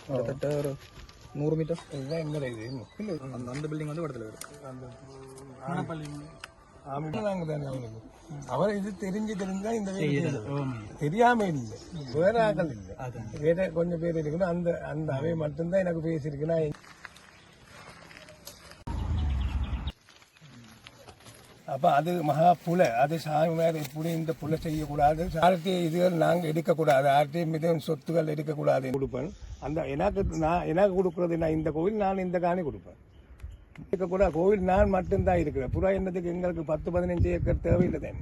கிட்டத்தட்ட ஒரு 100 மீட்டர் இதுதான் எங்க இது அந்த பில்டிங் வந்து இடத்துல இருக்கு அந்த அவர் இது தெரிஞ்சுதான் இந்த தெரியாம இல்லை வேற ஆக்கள் இல்லை வேற கொஞ்சம் பேர் இருக்கணும் அந்த அந்த அவை மட்டும்தான் எனக்கு பேசியிருக்குன்னா அப்ப அது மகா புலை அது சாமி மேல எப்படி இந்த புலை செய்யக்கூடாது யார்கிட்டையும் இதுகள் நாங்கள் எடுக்கக்கூடாது யார்கிட்டையும் மிதம் சொத்துக்கள் எடுக்கக்கூடாது கொடுப்பேன் அந்த எனக்கு கொடுக்கறது நான் இந்த கோவில் நான் இந்த காணி கொடுப்பேன் இருக்கக்கூடாது கோவில் நான் மட்டும்தான் இருக்கிறேன் புறா என்னதுக்கு எங்களுக்கு 10-15 ஏக்கர் தேவையில்லை தான்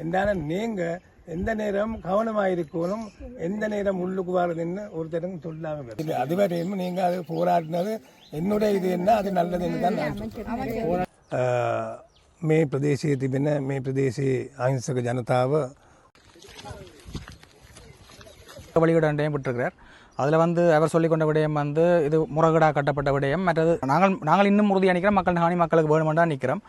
என்றால நீங்க எந்த நேரம் கவனமாக இருக்கணும் எந்த நேரம் உள்ளுக்கு வரதுன்னு ஒருத்தரும் சொல்லாம அதுவரையும் நீங்க அது போராடினது என்னுடைய இது என்ன அது நல்லதுன்னு தான் நான் මේ ප්‍රදේශයේ තිබෙන මේ ප්‍රදේශයේ අහිංසක ජනතාව வழிகாட்டையும் விட்டுருக்கிறார். அதில் வந்து அவர் சொல்லிக்கொண்ட விடயம் வந்து இது முறைகேடாக கட்டப்பட்ட விடயம். மற்றது நாங்கள் இன்னும் உறுதியாக நிற்கிறோம். மக்கள் ஹானி மக்களுக்கு வேணுமெண்டா நிற்கிறோம்.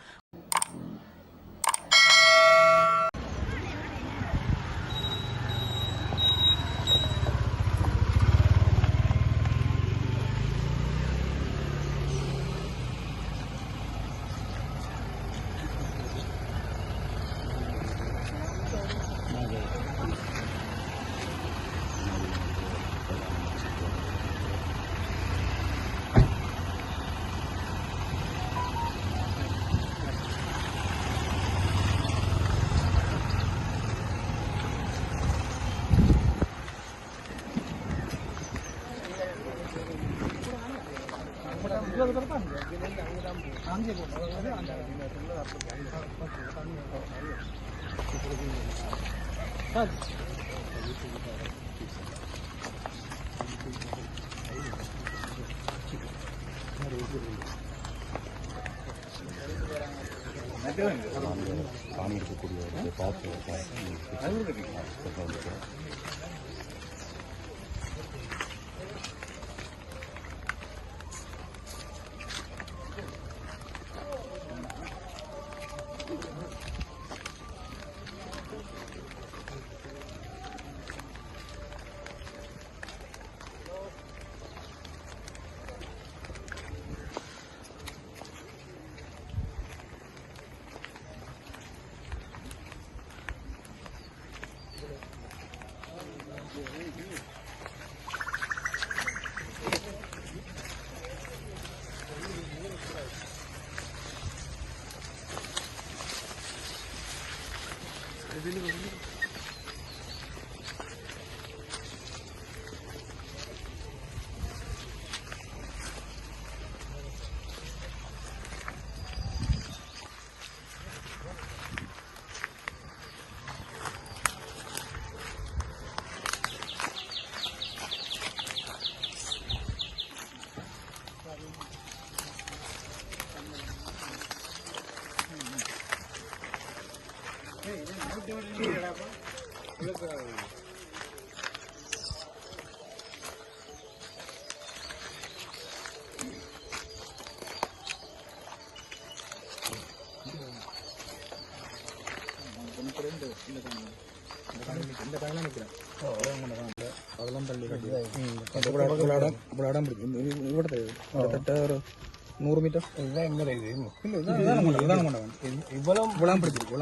காணி இருக்கக்கூடிய பார்த்து அதெல்லாம் தள்ளி இடம் இருக்கு கிட்டத்தட்ட ஒரு 100 மீட்டர் இதுதான் எங்க இது இவ்வளவு பிடிச்சிருக்கு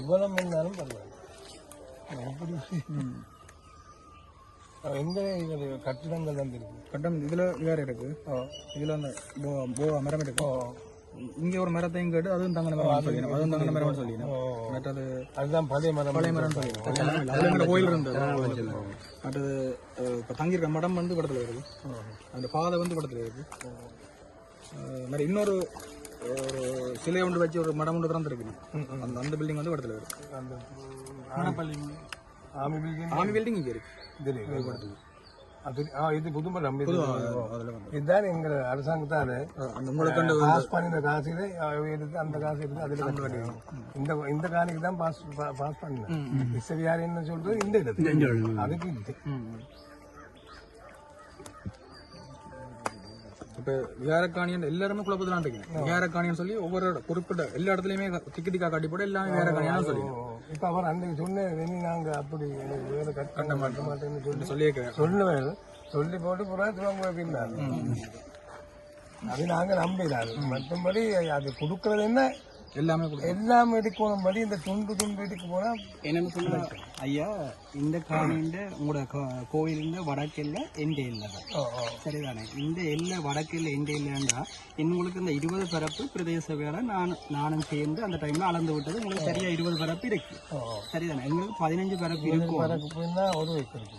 இவ்வளவு இருந்தாலும் பரவாயில்ல எங்க கட்டிடங்கள் வந்து இருக்கு கட்டம் இதுல வேற இருக்கு இதுல அந்த மரம் இருக்கு இங்கே ஒரு மரத்தையும் கேட்டு அதுவும் தங்கன மரம் சொல்லிடணும் அதுவும் தங்கன மரம் சொல்லிடணும் மற்றது அதுதான் பழைய மரம் சொல்லிடணும் கோயில் இருந்தது மற்றது இப்போ தங்கியிருக்க மடம் வந்து படத்தில் வருது அந்த பாதை வந்து படத்தில் வருது மாதிரி இன்னொரு ஒரு சிலை ஒன்று வச்சு ஒரு மடம் ஒன்று திறந்துருக்கு அந்த பில்டிங் வந்து படத்தில் வருது அந்த ஆமி பில்டிங் இங்கே இருக்கு இது புதுமடம் இதுதான் எங்க அரசாங்கத்தால பாஸ் பண்ணின காசுல எடுத்து அந்த காசு எடுத்து அதுல கொண்டு வரணும் இந்த காணிக்கு தான் பாஸ் பண்ணேன் சரியார் என்ன சொல்றது இந்த இடத்துல அதுக்கு இது இப்ப விகாரக்காணியன் எல்லாருமே குழப்பத்திலாம் இருக்கு விகாரக்காணியன் சொல்லி ஒவ்வொரு குறிப்பிட்ட எல்லா இடத்துலயுமே திக்கா காட்டி போட எல்லாமே விகாரக்காணியான சொல்லி இப்ப அவர் அன்றைக்கு சொன்ன நாங்க அப்படி வேற கட்ட மாட்டேன்னு சொல்லியிருக்கிறேன் சொல்லுவேன் சொல்லி போட்டு புறாத்துவாங்க அப்படின்னாரு. அது நாங்க நம்பினாரு. மற்றபடி அது கொடுக்கறது என்ன எல்லாம் எடுக்கணும் படி இந்த துண்டு எடுக்க போனா என்னன்னு சொல்லுங்க ஐயா, இந்த காணிண்ட உங்களோட கோயிலின் வடக்கெல்ல எந்த இல்லை சரிதானே? இந்த எல்லை வடக்கெல்ல எந்த இல்லைன்னா உங்களுக்கு இந்த 20 பரப்பு பிரதேச வேலை நானும் சேர்ந்து அந்த டைம்ல அளந்து விட்டது உங்களுக்கு சரியா 20 பரப்பு இருக்கு சரிதானே? எங்களுக்கு 15 பரப்பு இருக்கும். ஒரு வைக்கிறது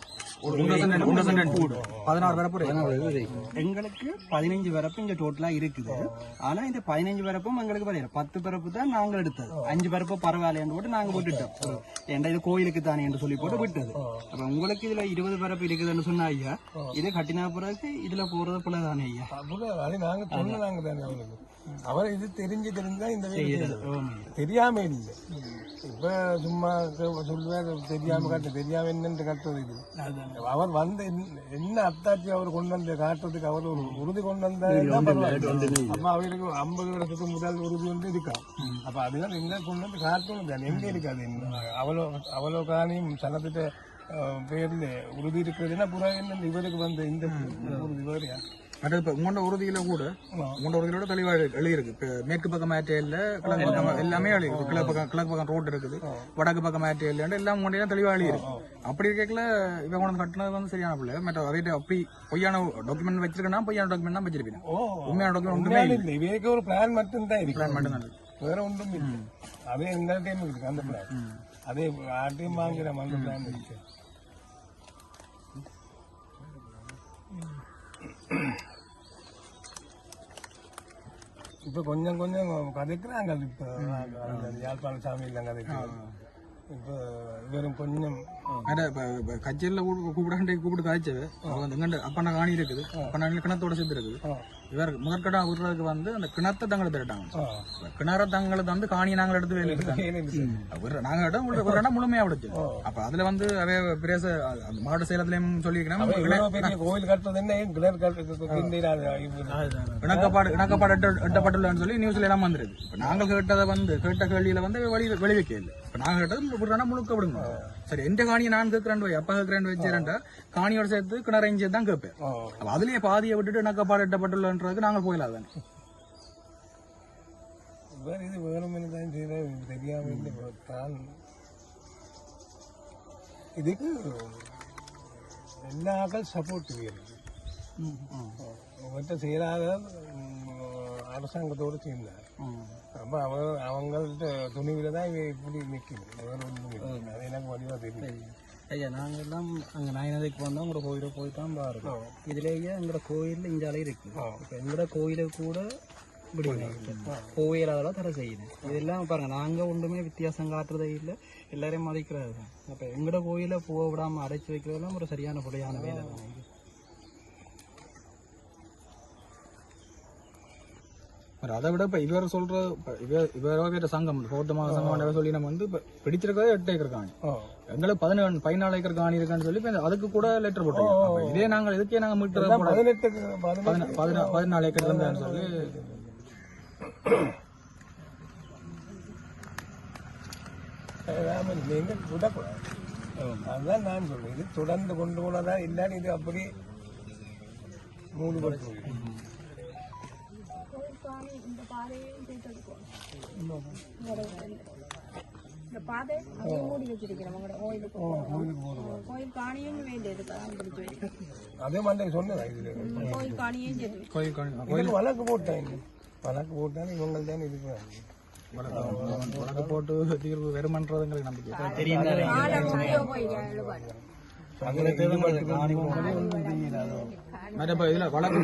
16 பரப்பு எங்களுக்கு 15 பரப்பு இங்க டோட்டலா இருக்குது. ஆனா இந்த 15 பரப்பும் எங்களுக்கு 10 பரப்பு தான் நாங்க எடுத்தது. 5 பரப்பு பரவாயில்லைன்னு போட்டு நாங்க விட்டுட்டோம். ஏன்டா இது கோயிலுக்கு தானே என்று சொல்லி போட்டு விட்டது. அப்ப உங்களுக்கு இதுல 20 பரப்பு இருக்குதுன்னு சொன்னா ஐயா, இது கட்டினா பிறகு இதுல போறது போல தானே ஐயா? நாங்க சொன்னாங்க தானே அவருக்கு. அவர் இது தெரிஞ்சா இந்த தெரியாம இல்லை. இப்ப சும்மா சொல்லுவார் தெரியாம தெரியாம என்னன்னு கட்டுறது இது. அவர் வந்து என்ன அத்தாட்சி அவர் கொண்டு வந்து காட்டுறதுக்கு அவர் ஒரு உறுதி கொண்டு வந்தா அப்ப அவருக்கு 50 வருஷத்துக்கு முதல் உறுதி வந்து இருக்கா. அப்ப அதுதான் எங்க கொண்டு வந்து காட்டணும் தானே, எங்க இருக்காது. அவ்வளோ காணியும் சனத்திட்ட பேர்ல உறுதி இருக்கிறதுனா புறா என்ன இவருக்கு வந்து இந்த உறுதி வேறையா? உங்களோட உறுதியில கூட தெளிவாக எழுதியிருக்கு. இப்போ மேற்கு பக்கம் மேட்டையில் கிழக்கு பக்கம் எல்லாமே எழுதிருக்கு. கிழக்கு பக்கம் ரோடு இருக்குது, வடக்கு பக்கம் மேட்டையில் எல்லாம் உங்கள்கிட்ட தெளிவாக எழுதியிருக்கு. அப்படி இருக்கல இவங்க கொண்டு கட்டினது வந்து சரியான பிள்ளை. மற்ற அவையிட்ட அப்படி பொய்யான டாக்குமெண்ட் வச்சிருக்கேன்னா பொய்யான டாக்குமெண்ட் தான் வச்சிருப்பேன். உண்மையான டாக்குமெண்ட் இல்லை. இவருக்கு ஒரு பிளான் மட்டும்தான் இருக்கு, பிளான் மட்டும்தான், வேற ஒன்றும் இல்லை. அதே இந்த டைம் இருக்கு அந்த பிளான். அதே ஆட்டையும் வாங்கிற அந்த பிளான் இருக்கு. இப்ப கொஞ்சம் கதைக்கிறாங்க. இப்ப யாழ்ப்பாண சாமி எல்லாம் கதைக்கிறாங்க. இப்ப வெறும் கொஞ்சம் கச்சேரியில கூப்பிட்டு காய்ச்சது அப்பண்ணா காணி இருக்குது. அப்பண்ணா கிணத்தோட சேர்ந்து இருக்குது. இவர் முதற்கட்டா விடுறதுக்கு வந்து அந்த கிணத்தை தங்களை திரட்டாங்க. கிணற தங்களை வந்து காணியை நாங்கள் எடுத்து நாங்க இடம் முழுமையா விடுச்சு. அப்ப அதுல வந்து பிரேச மாவட்ட சேலத்திலயும் சொல்லியிருக்கேன் கோயில் கட்டுறது இணக்கப்பாடு எட்டப்பட்டுள்ளன்னு சொல்லி நியூஸ்ல எல்லாம் வந்துருக்கு. இப்ப நாங்கள் கேட்ட கேள்வியில வந்து வெளிவைக்க இல்லை. இப்ப நாங்க கேட்டது விடுறா முழுக்க விடுங்க. சரி, எந்த காணியை நான் கேட்கிறேன் அப்பா கேட்கிறேன் வச்சுறேன்டா காணியோட சேர்த்து கிணறைஞ்சு தான் கேட்பேன். அதுலயே பாதியை விட்டுட்டு இணக்கப்பாடு எட்டப்பட்டுள்ளன்றதுக்கு நாங்கள் போயிடலாதானே. இது வேணும்னு தான் தெரியாம இதுக்கு எல்லா ஆக்கள் சப்போர்ட் இருக்கு. செய்யறாத அரசாங்கத்தோடு சேர்ந்தார். அப்ப அவங்கள்ட்ட துணிவில தான் இப்படி நிற்குது. அது எனக்கு வடிவா தெரியும். ஐயா, நாங்கள் எல்லாம் அங்கே நாயனதைக்கு வந்தோம். உங்களோட கோயிலுக்கு போய் தான் பாருங்க. இதுலேயே எங்களோட கோயிலில் இஞ்சாலே இருக்கு. இப்போ எங்களோட கோயிலுக்கு கூட கோயிலால தர செய்யுது. இதெல்லாம் பாருங்க, நாங்கள் ஒன்றுமே வித்தியாசம் காட்டுறதே இல்லை, எல்லாரையும் மதிக்கிறது தான். அப்போ எங்களோட கோயிலை போக விடாமல் அடைச்சி வைக்கிறதெல்லாம் ஒரு சரியான புடையான வேலை தான். அதை விட இப்ப இவர் சொல்ற இவர சங்கம் பௌத்தமாக சங்கம் சொல்லி நம்ம வந்து இப்ப பிடிச்சிருக்கதே 8 ஏக்கர் காணி, எங்களுக்கு 14 ஏக்கர் காணி இருக்கான்னு சொல்லி அதுக்கு கூட லெட்டர் போட்டோம். இதே நாங்கள் இதுக்கே நாங்க மீட்டு 14 ஏக்கர் இருந்தான்னு சொல்லி நீங்க விடக்கூடாது. அதுதான் நான் சொல்றேன். இது தொடர்ந்து கொண்டு போனதான் இல்லான்னு இது அப்படி மூடுபட்டு இந்த பாதை மூடி வச்சிருக்கிறோம். கோயில் காணியும் வேண்டியது அதே மாதிரி சொன்னதா இதுல கோயில் காணியும் வழக்கு போட்டாங்க. வழக்கு போட்டாலும் இவங்க தான் இருக்கிறாங்க. வழக்கு போட்டு தீர்வு வெறுமன்றதுங்களுக்கு நம்பிக்கை தெரியும். இதுல வழக்கு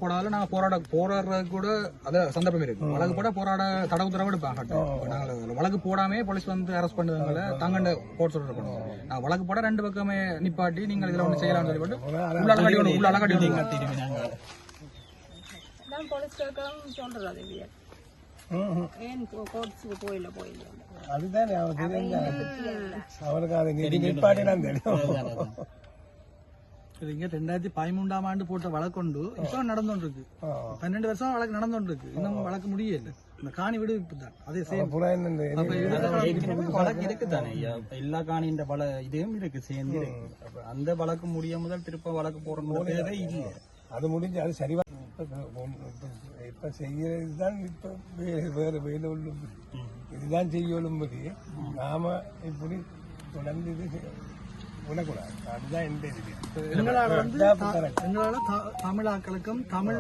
போடாத நாங்க போராடுறது கூட அத சந்தர்ப்பம் இருக்கு. வழக்கு போட போராட தடவு தடவை எடுப்பாங்க. நாங்க வழக்கு போடாமே போலீஸ் வந்து அரெஸ்ட் பண்ணுறதுனால தாங்க கோர்ட் சொல்ல இருக்கணும். நான் வழக்கு போட 2 பக்கமே நிப்பாட்டி நீங்கள் இதுல ஒண்ணு செய்யலாம்னு சொல்லி உள்ள சொல்றது. அதுதான் அவருக்கு அதை நிப்பாட்டினா தெரியும். இங்க 2013 ஆண்டு போட்ட வழக்கு உண்டு. இப்ப நடந்துட்டு இருக்கு. 12 வருஷம் வழக்கு நடந்துட்டு இருக்கு. இன்னும் வழக்கு முடியல. இந்த காணி விடுவிப்பு தான் அதே சேம் புறா என்ன வழக்கு இருக்கு தானே ஐயா எல்லா காணின்ற பல இதுவும் இருக்கு சேர்ந்து இருக்கு அப்ப அந்த வழக்கு முடிய முதல் திருப்ப வழக்கு போறதே இல்லை அது முடிஞ்சு அது சரிவா இப்ப செய்யறதுதான் இப்ப வேற வேலை உள்ளது இதுதான் செய்யலும்படி நாம இப்படி தொடர்ந்து இது விடக்கூடாது அதுதான் எந்த இது எங்களால தமிழாக்களுக்கும் தமிழ்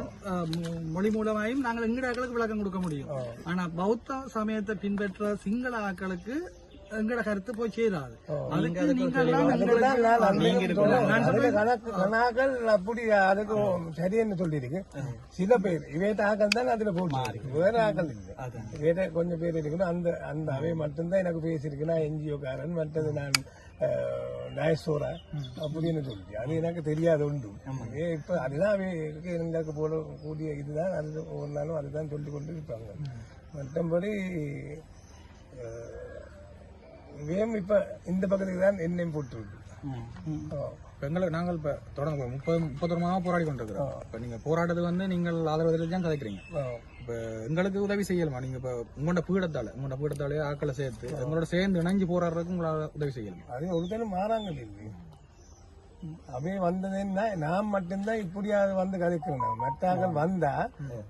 மொழி மூலமாயும் நாங்கள் எங்கட ஆக்களுக்கு விளக்கம் கொடுக்க முடியும் ஆனா பௌத்த சமயத்தை பின்பற்ற சிங்கள ஆக்களுக்கு எங்கட கருத்து போய் சேராது கணாக்கள் அப்படி அதுக்கு சரியன்னு சொல்லியிருக்கு சில பேர் இவைட்ட ஆக்கள் தான் அதுல போட்டு வேற ஆக்கள் இல்லை வேற கொஞ்சம் பேர் இருக்கணும் அந்த அந்த அவை மட்டும்தான் எனக்கு பேசியிருக்கு நான் என்ஜிஓ காரன் மற்றது நான் நயசோரா அப்படின்னு சொல்லி அது எனக்கு தெரியாது உண்டு இப்ப அதுதான் அவைக்கு எங்களுக்கு போட கூடிய இதுதான் அது ஒரு நாளும் அதுதான் சொல்லி கொண்டு இருப்பாங்க மற்றபடி வேம் இப்ப இந்த பக்கத்துக்கு தான் எண்ணெயும் போட்டு எங்களுக்கு நாங்கள் இப்ப தொடங்க 31 மாதமா போராடி கொண்டிருக்கிறோம் இப்ப நீங்க போராட்டத்துக்கு வந்து நீங்கள் ஆதரவு தான் கதைக்கிறீங்க இப்ப எங்களுக்கு உதவி செய்யலாமா நீங்க இப்ப உங்களோட பீடத்தாலே ஆக்களை சேர்த்து எங்களோட சேர்ந்து இணைஞ்சு போராடுறதுக்கு உங்களால உதவி செய்யலாமா அது ஒருத்தரும் மாறாங்க இல்லை அவை வந்ததுன்னா நாம் மட்டும்தான் இப்படியாவது வந்து கதைக்கணும் மற்றாக்கள் வந்தா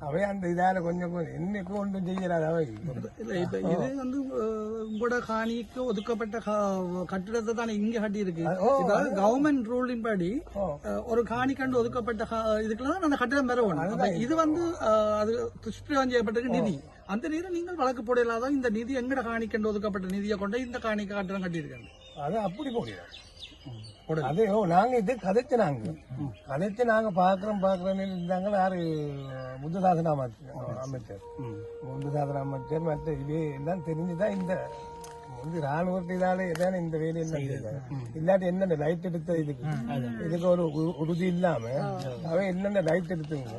அவை அந்த இதால கொஞ்சம் என்னைக்கும் ஒன்றும் செய்யறாது அவை இல்ல இப்ப இது வந்து உங்களோட காணிக்கு ஒதுக்கப்பட்ட கட்டிடத்தை தானே இங்க கட்டி இருக்கு கவர்மெண்ட் ரூலின் படி ஒரு காணி கண்டு ஒதுக்கப்பட்ட இதுக்கெல்லாம் அந்த கட்டிடம் பெறணும் இது வந்து அது துஷ்பிரயோகம் செய்யப்பட்டிருக்கு நிதி அந்த நிதி நீங்கள் வழக்கு போடலாதான் இந்த நிதி எங்கட காணி கண்டு ஒதுக்கப்பட்ட நிதியை கொண்டு இந்த காணிக்கு கட்டிடம் கட்டியிருக்காங்க அது அப்படி போடுறாங்க அது நாங்க இது கதைச்சு நாங்க பாக்குறோம் இருந்தாங்க யாரு புத்தசாசன அமைச்சர் மற்ற இது எல்லாம் தெரிஞ்சுதான் இந்த ராணுவத்தினால இதான இந்த வேலையை இல்லாட்டி என்னென்ன லைட் எடுத்த இதுக்கு ஒரு உறுதி இல்லாம அவன் என்னென்ன லைட் எடுத்துங்க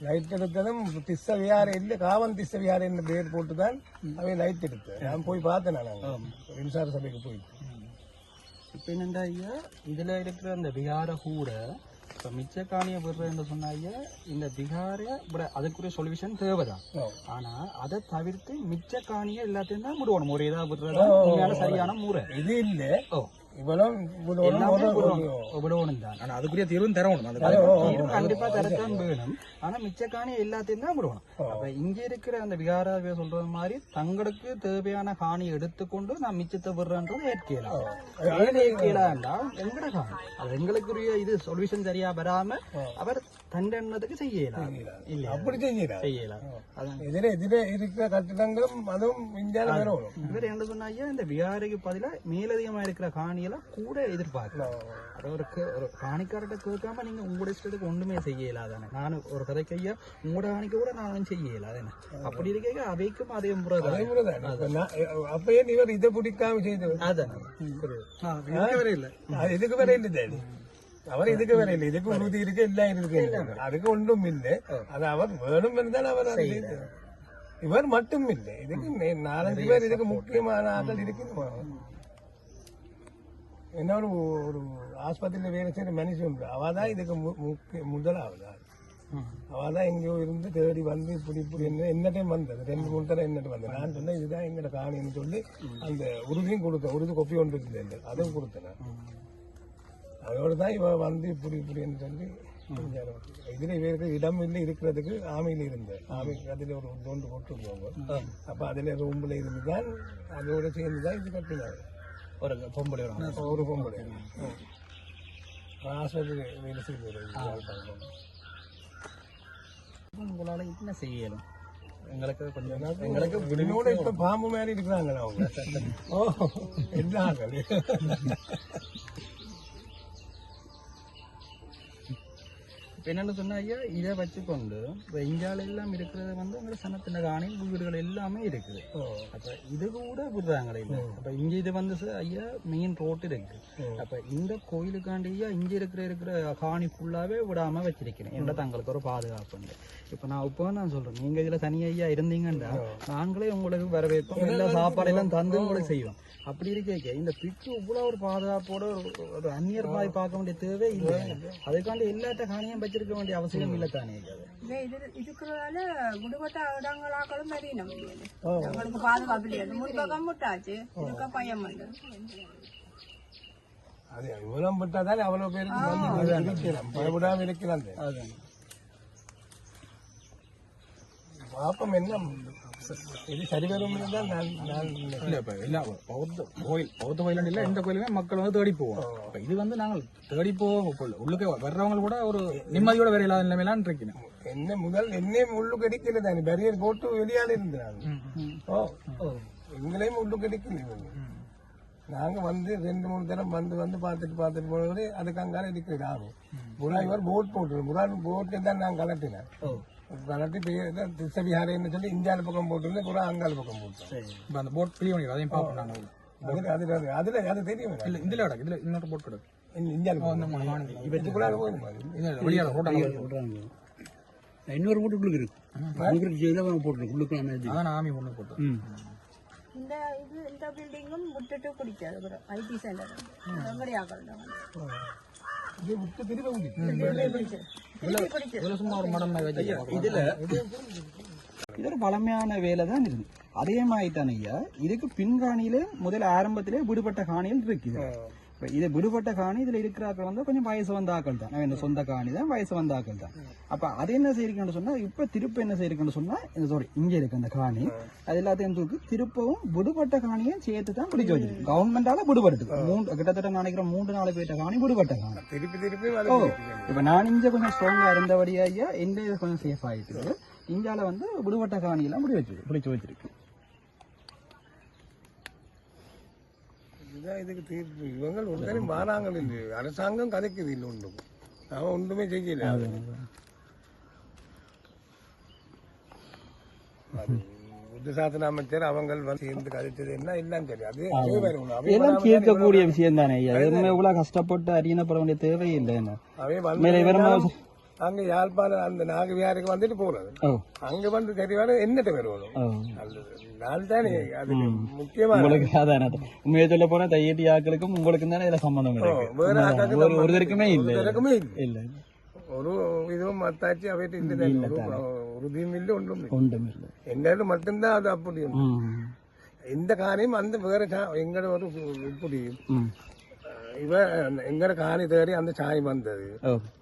லைட் எடுத்ததும் திஸ்ஸ வியாரம் இல்ல காவன் திஸ்ஸ வியாரம் என்ன பேர் போட்டுதான் அவன் லைட் எடுத்த நான் போய் பார்த்தேன் நான் மின்சார சபைக்கு போயிட்டு இப்ப என்னண்டா ஐயா இதுல இருக்கிற அந்த விகார கூட இப்ப மிச்ச காணியை விடுறேன்னு சொன்னா ஐயா இந்த விகார அதுக்குரிய சொல்யூஷன் தேவைதான் ஆனா அதை தவிர்த்து மிச்ச காணியை எல்லாத்தையும் தான் விடுவோம் ஒரு இதா விடுறதா சரியான முறை இது இல்ல அதுக்குரிய தீர்வும் தரணும் கண்டிப்பா தரத்தான் வேணும் ஆனா மிச்ச காணி எல்லாத்தையும் தான் விடுவோம் அப்ப இங்க இருக்கிற அந்த விகாராவே சொல்றது மாதிரி தங்களுக்கு தேவையான காணி எடுத்துக்கொண்டு நான் மிச்சத்தை விடுறேன்றது ஏற்கலாண்டா எங்கட காணி அது எங்களுக்குரிய இது சொல்யூஷன் சரியா வராம அவர் தண்டனத்துக்கு செய்யலாம் இல்ல அப்படி செய்யலாம் எதிரே இருக்கிற கட்டிடங்களும் அதுவும் இவர் என்ன சொன்னா இந்த விகாரைக்கு பதிலா மேலதிகமா இருக்கிற காணி கூட எதிர்பார்க்கலாம் ஒரு காணிக்காரட்ட கேட்காம நீங்க உங்களோட இஷ்டத்துக்கு ஒண்ணுமே செய்யலாதானே நானும் ஒரு கதைக்கு ஐயா உங்களோட காணிக்க கூட நானும் செய்யலாதானே அப்படி இருக்க அவைக்கும் அதே முறை அப்பயே இவர் இதை பிடிக்காம செய்தது இதுக்கு வர இல்லை அவர் இதுக்கு வர இல்லை இதுக்கு உறுதி இருக்கு எல்லாம் இருக்கு அதுக்கு ஒன்றும் இல்லை அது அவர் வேணும் என்றால் அவர் இவர் மட்டும் இல்லை இதுக்கு 4-5 பேர் இதுக்கு முக்கியமான ஆட்கள் இருக்கு என்ன ஒரு ஆஸ்பத்திரியில வேலை செய்யற மனுஷன் உண்டு அவதான் இதுக்கு முதலாவது அவதான் எங்கேயோ இருந்து தேடி வந்து இப்படி என்ன டைம் வந்தது 2-3 தடவை என்ன வந்தது நான் சொன்னேன் இதுதான் எங்கட காணின்னு சொல்லி அந்த உறுதியும் கொடுத்தேன் உறுதி கொப்பி ஒன்று இருந்தது அதுவும் கொடுத்தேன் அதோட தான் இவ வந்து இப்படின்னு சொல்லி இதுல இவருக்கு இடம் இல்லை இருக்கிறதுக்கு ஆமையில இருந்தேன் ஆமைக்கு அதுல ஒரு தோண்டு போட்டுருவாங்க அப்ப அதுல ரூம்ல இருந்துதான் அதோட சேர்ந்துதான் இது கட்டினாங்க ஒரு பொம்பளை ஆஸ்பத்திரி வேலை செய்து உங்களால என்ன செய்யலாம் எங்களுக்கு எங்களுக்கு இப்ப பாம்பு மாதிரி இருக்கிறாங்க அவங்க என்ன ஆகல என்னன்னு சொன்னா ஐயா இதை வச்சுக்கொண்டு இந்தியாவில எல்லாம் இருக்கிறது வந்து அங்க சனத்தின காணி வீடுகள் எல்லாமே இருக்குது அப்ப இது கூட விடுறாங்களே இல்ல அப்ப இங்க இது வந்து ஐயா மெயின் ரோட் இருக்கு அப்ப இந்த கோயிலுக்காண்டி ஐயா இங்க இருக்கிற காணி ஃபுல்லாவே விடாம வச்சிருக்கிறேன் என்ற தங்களுக்கு ஒரு பாதுகாப்பு இப்ப நான் சொல்றேன் நீங்க இதுல தனி ஐயா இருந்தீங்கன்னா நாங்களே உங்களுக்கு வரவேற்போம் எல்லா சாப்பாடு எல்லாம் தந்து உங்களுக்கு செய்வோம் அப்படி இருக்கே இந்த பிக்கு இவ்வளவு ஒரு பாதுகாப்போட ஒரு அந்நியர் மாதிரி பார்க்க வேண்டிய தேவை இல்லை. அதுக்காண்டி எல்லாத்த காணியும் வச்சிருக்க வேண்டிய அவசியம் இல்லை தானே. இதுக்குறதால விடுபட்ட இடங்களாக்களும் நிறைய முடியாது. அவங்களுக்கு பாதுகாப்பு இல்லையாது. முன்பக்கம் விட்டாச்சு இதுக்க பயம் வந்து அது இவ்வளவு விட்டாதானே அவ்வளவு பேருக்கு பயப்படாம இருக்கிறாங்க. பாப்பம் என்ன இது சரி வரும் தான் நான் இல்ல இப்ப இல்ல பௌத்த கோயில் இல்ல எந்த கோயிலுமே மக்கள் வந்து தேடி போவோம். இப்ப இது வந்து நாங்கள் தேடி போவோம் உள்ளுக்கு வர்றவங்க கூட ஒரு நிம்மதியோட வேற இல்லாத நிலைமையிலான் இருக்கணும். என்ன முதல் என்னே உள்ளுக்கு அடிக்கல தானே பேரியர் போட்டு வெளியால இருந்தாங்க. எங்களையும் உள்ளுக்கு அடிக்கல. நாங்க வந்து 2-3 தரம் வந்து பார்த்துட்டு போனவரு அதுக்கு அங்கால இருக்கிறது ஆகும். புறாய்வர் போட் போட்டு போட்டு தான் நான் கலட்டினேன். கலட்டி திசவிஹாரன்னு சொல்லி இந்தியாவில் பக்கம் போட்டு புறா அங்கால பக்கம் போட்டோம். அந்த போட் பிரிய வேண்டியது அதையும் பார்ப்போம் நாங்கள். அதுல அது தெரியும். இல்ல இதுல கிடக்கு இதுல இன்னொரு போட் கிடக்கு இந்தியாவில் இன்னொரு வீட்டுக்குள்ள இருக்கு போட்டு அதான் ஆமி ஒண்ணு போட்டு இந்த பில்டிங்கும் விட்டுட்டு பிடிக்காது. ஐடி சென்டர் எங்கடி ஆக்கணும் சும்மா ஒரு மடம் இதுல இது ஒரு பழமையான வேலை தான் இருக்கு. அதே மாதிரி தானே ஐயா இதுக்கு பின்காணியில முதல் ஆரம்பத்திலே விடுபட்ட காணிகள் இருக்குது. இது விடுபட்ட காணி இதுல இருக்கிறாக்கள் வந்து கொஞ்சம் வயசு வந்த ஆக்கள் தான். இந்த சொந்த காணி தான் வயசு வந்த ஆக்கள் தான். அப்ப அது என்ன செய்யிருக்குன்னு சொன்னா இப்ப திருப்ப என்ன செய்யிருக்குன்னு சொன்னா சாரி இங்க இருக்கு அந்த காணி அது எல்லாத்தையும் தூக்கி திருப்பவும் விடுபட்ட காணியும் சேர்த்து தான் பிடிச்சு வச்சிருக்கு. கவர்மெண்டால விடுபடுது கிட்டத்தட்ட நினைக்கிற 3-4 பேர்ட்ட காணி விடுபட்ட காணி. இப்ப நான் இங்க கொஞ்சம் ஸ்ட்ராங்கா இருந்தபடியா ஐயா எந்த கொஞ்சம் சேஃப் ஆயிட்டு இந்தியால வந்து விடுபட்ட காணி எல்லாம் பிடிச்சு வச்சிருக்கு. இதுக்கு தீர்ப்பு இவங்க ஒன்றையும் மாறாங்கள் இல்லை. அரசாங்கம் கதைக்குது இல்லை ஒன்றும் அவன் ஒன்றுமே செய்யல. புத்த சாசன அமைச்சர் அவங்க சேர்ந்து கதைச்சது என்ன எல்லாம் தெரியும். அதெல்லாம் கேட்கக்கூடிய விஷயம் தானே. எவ்வளவு கஷ்டப்பட்டு அறியப்பட வேண்டிய தேவை இல்லை. அங்க யாழ்ப்பாணம் அந்த நாகவியாருக்கு வந்துட்டு போறது அங்க வந்து தெரியாத என்னட்டு வருவோம் தானே அது முக்கியமா உண்மையை சொல்ல போனா தையட்டி ஆக்களுக்கும் உங்களுக்கும் தானே இதுல சம்பந்தம் ஒருத்தருக்குமே இல்ல ஒரு இதுவும் மத்தாச்சு அவைட்டு உறுதியும் இல்லை ஒன்றும் இல்லை. என்னது மட்டும்தான் அது அப்படி இந்த காரியம் அந்த வேற எங்கட ஒரு இப்படி இவ எங்கட காணி தேடி அந்த சாய் வந்தது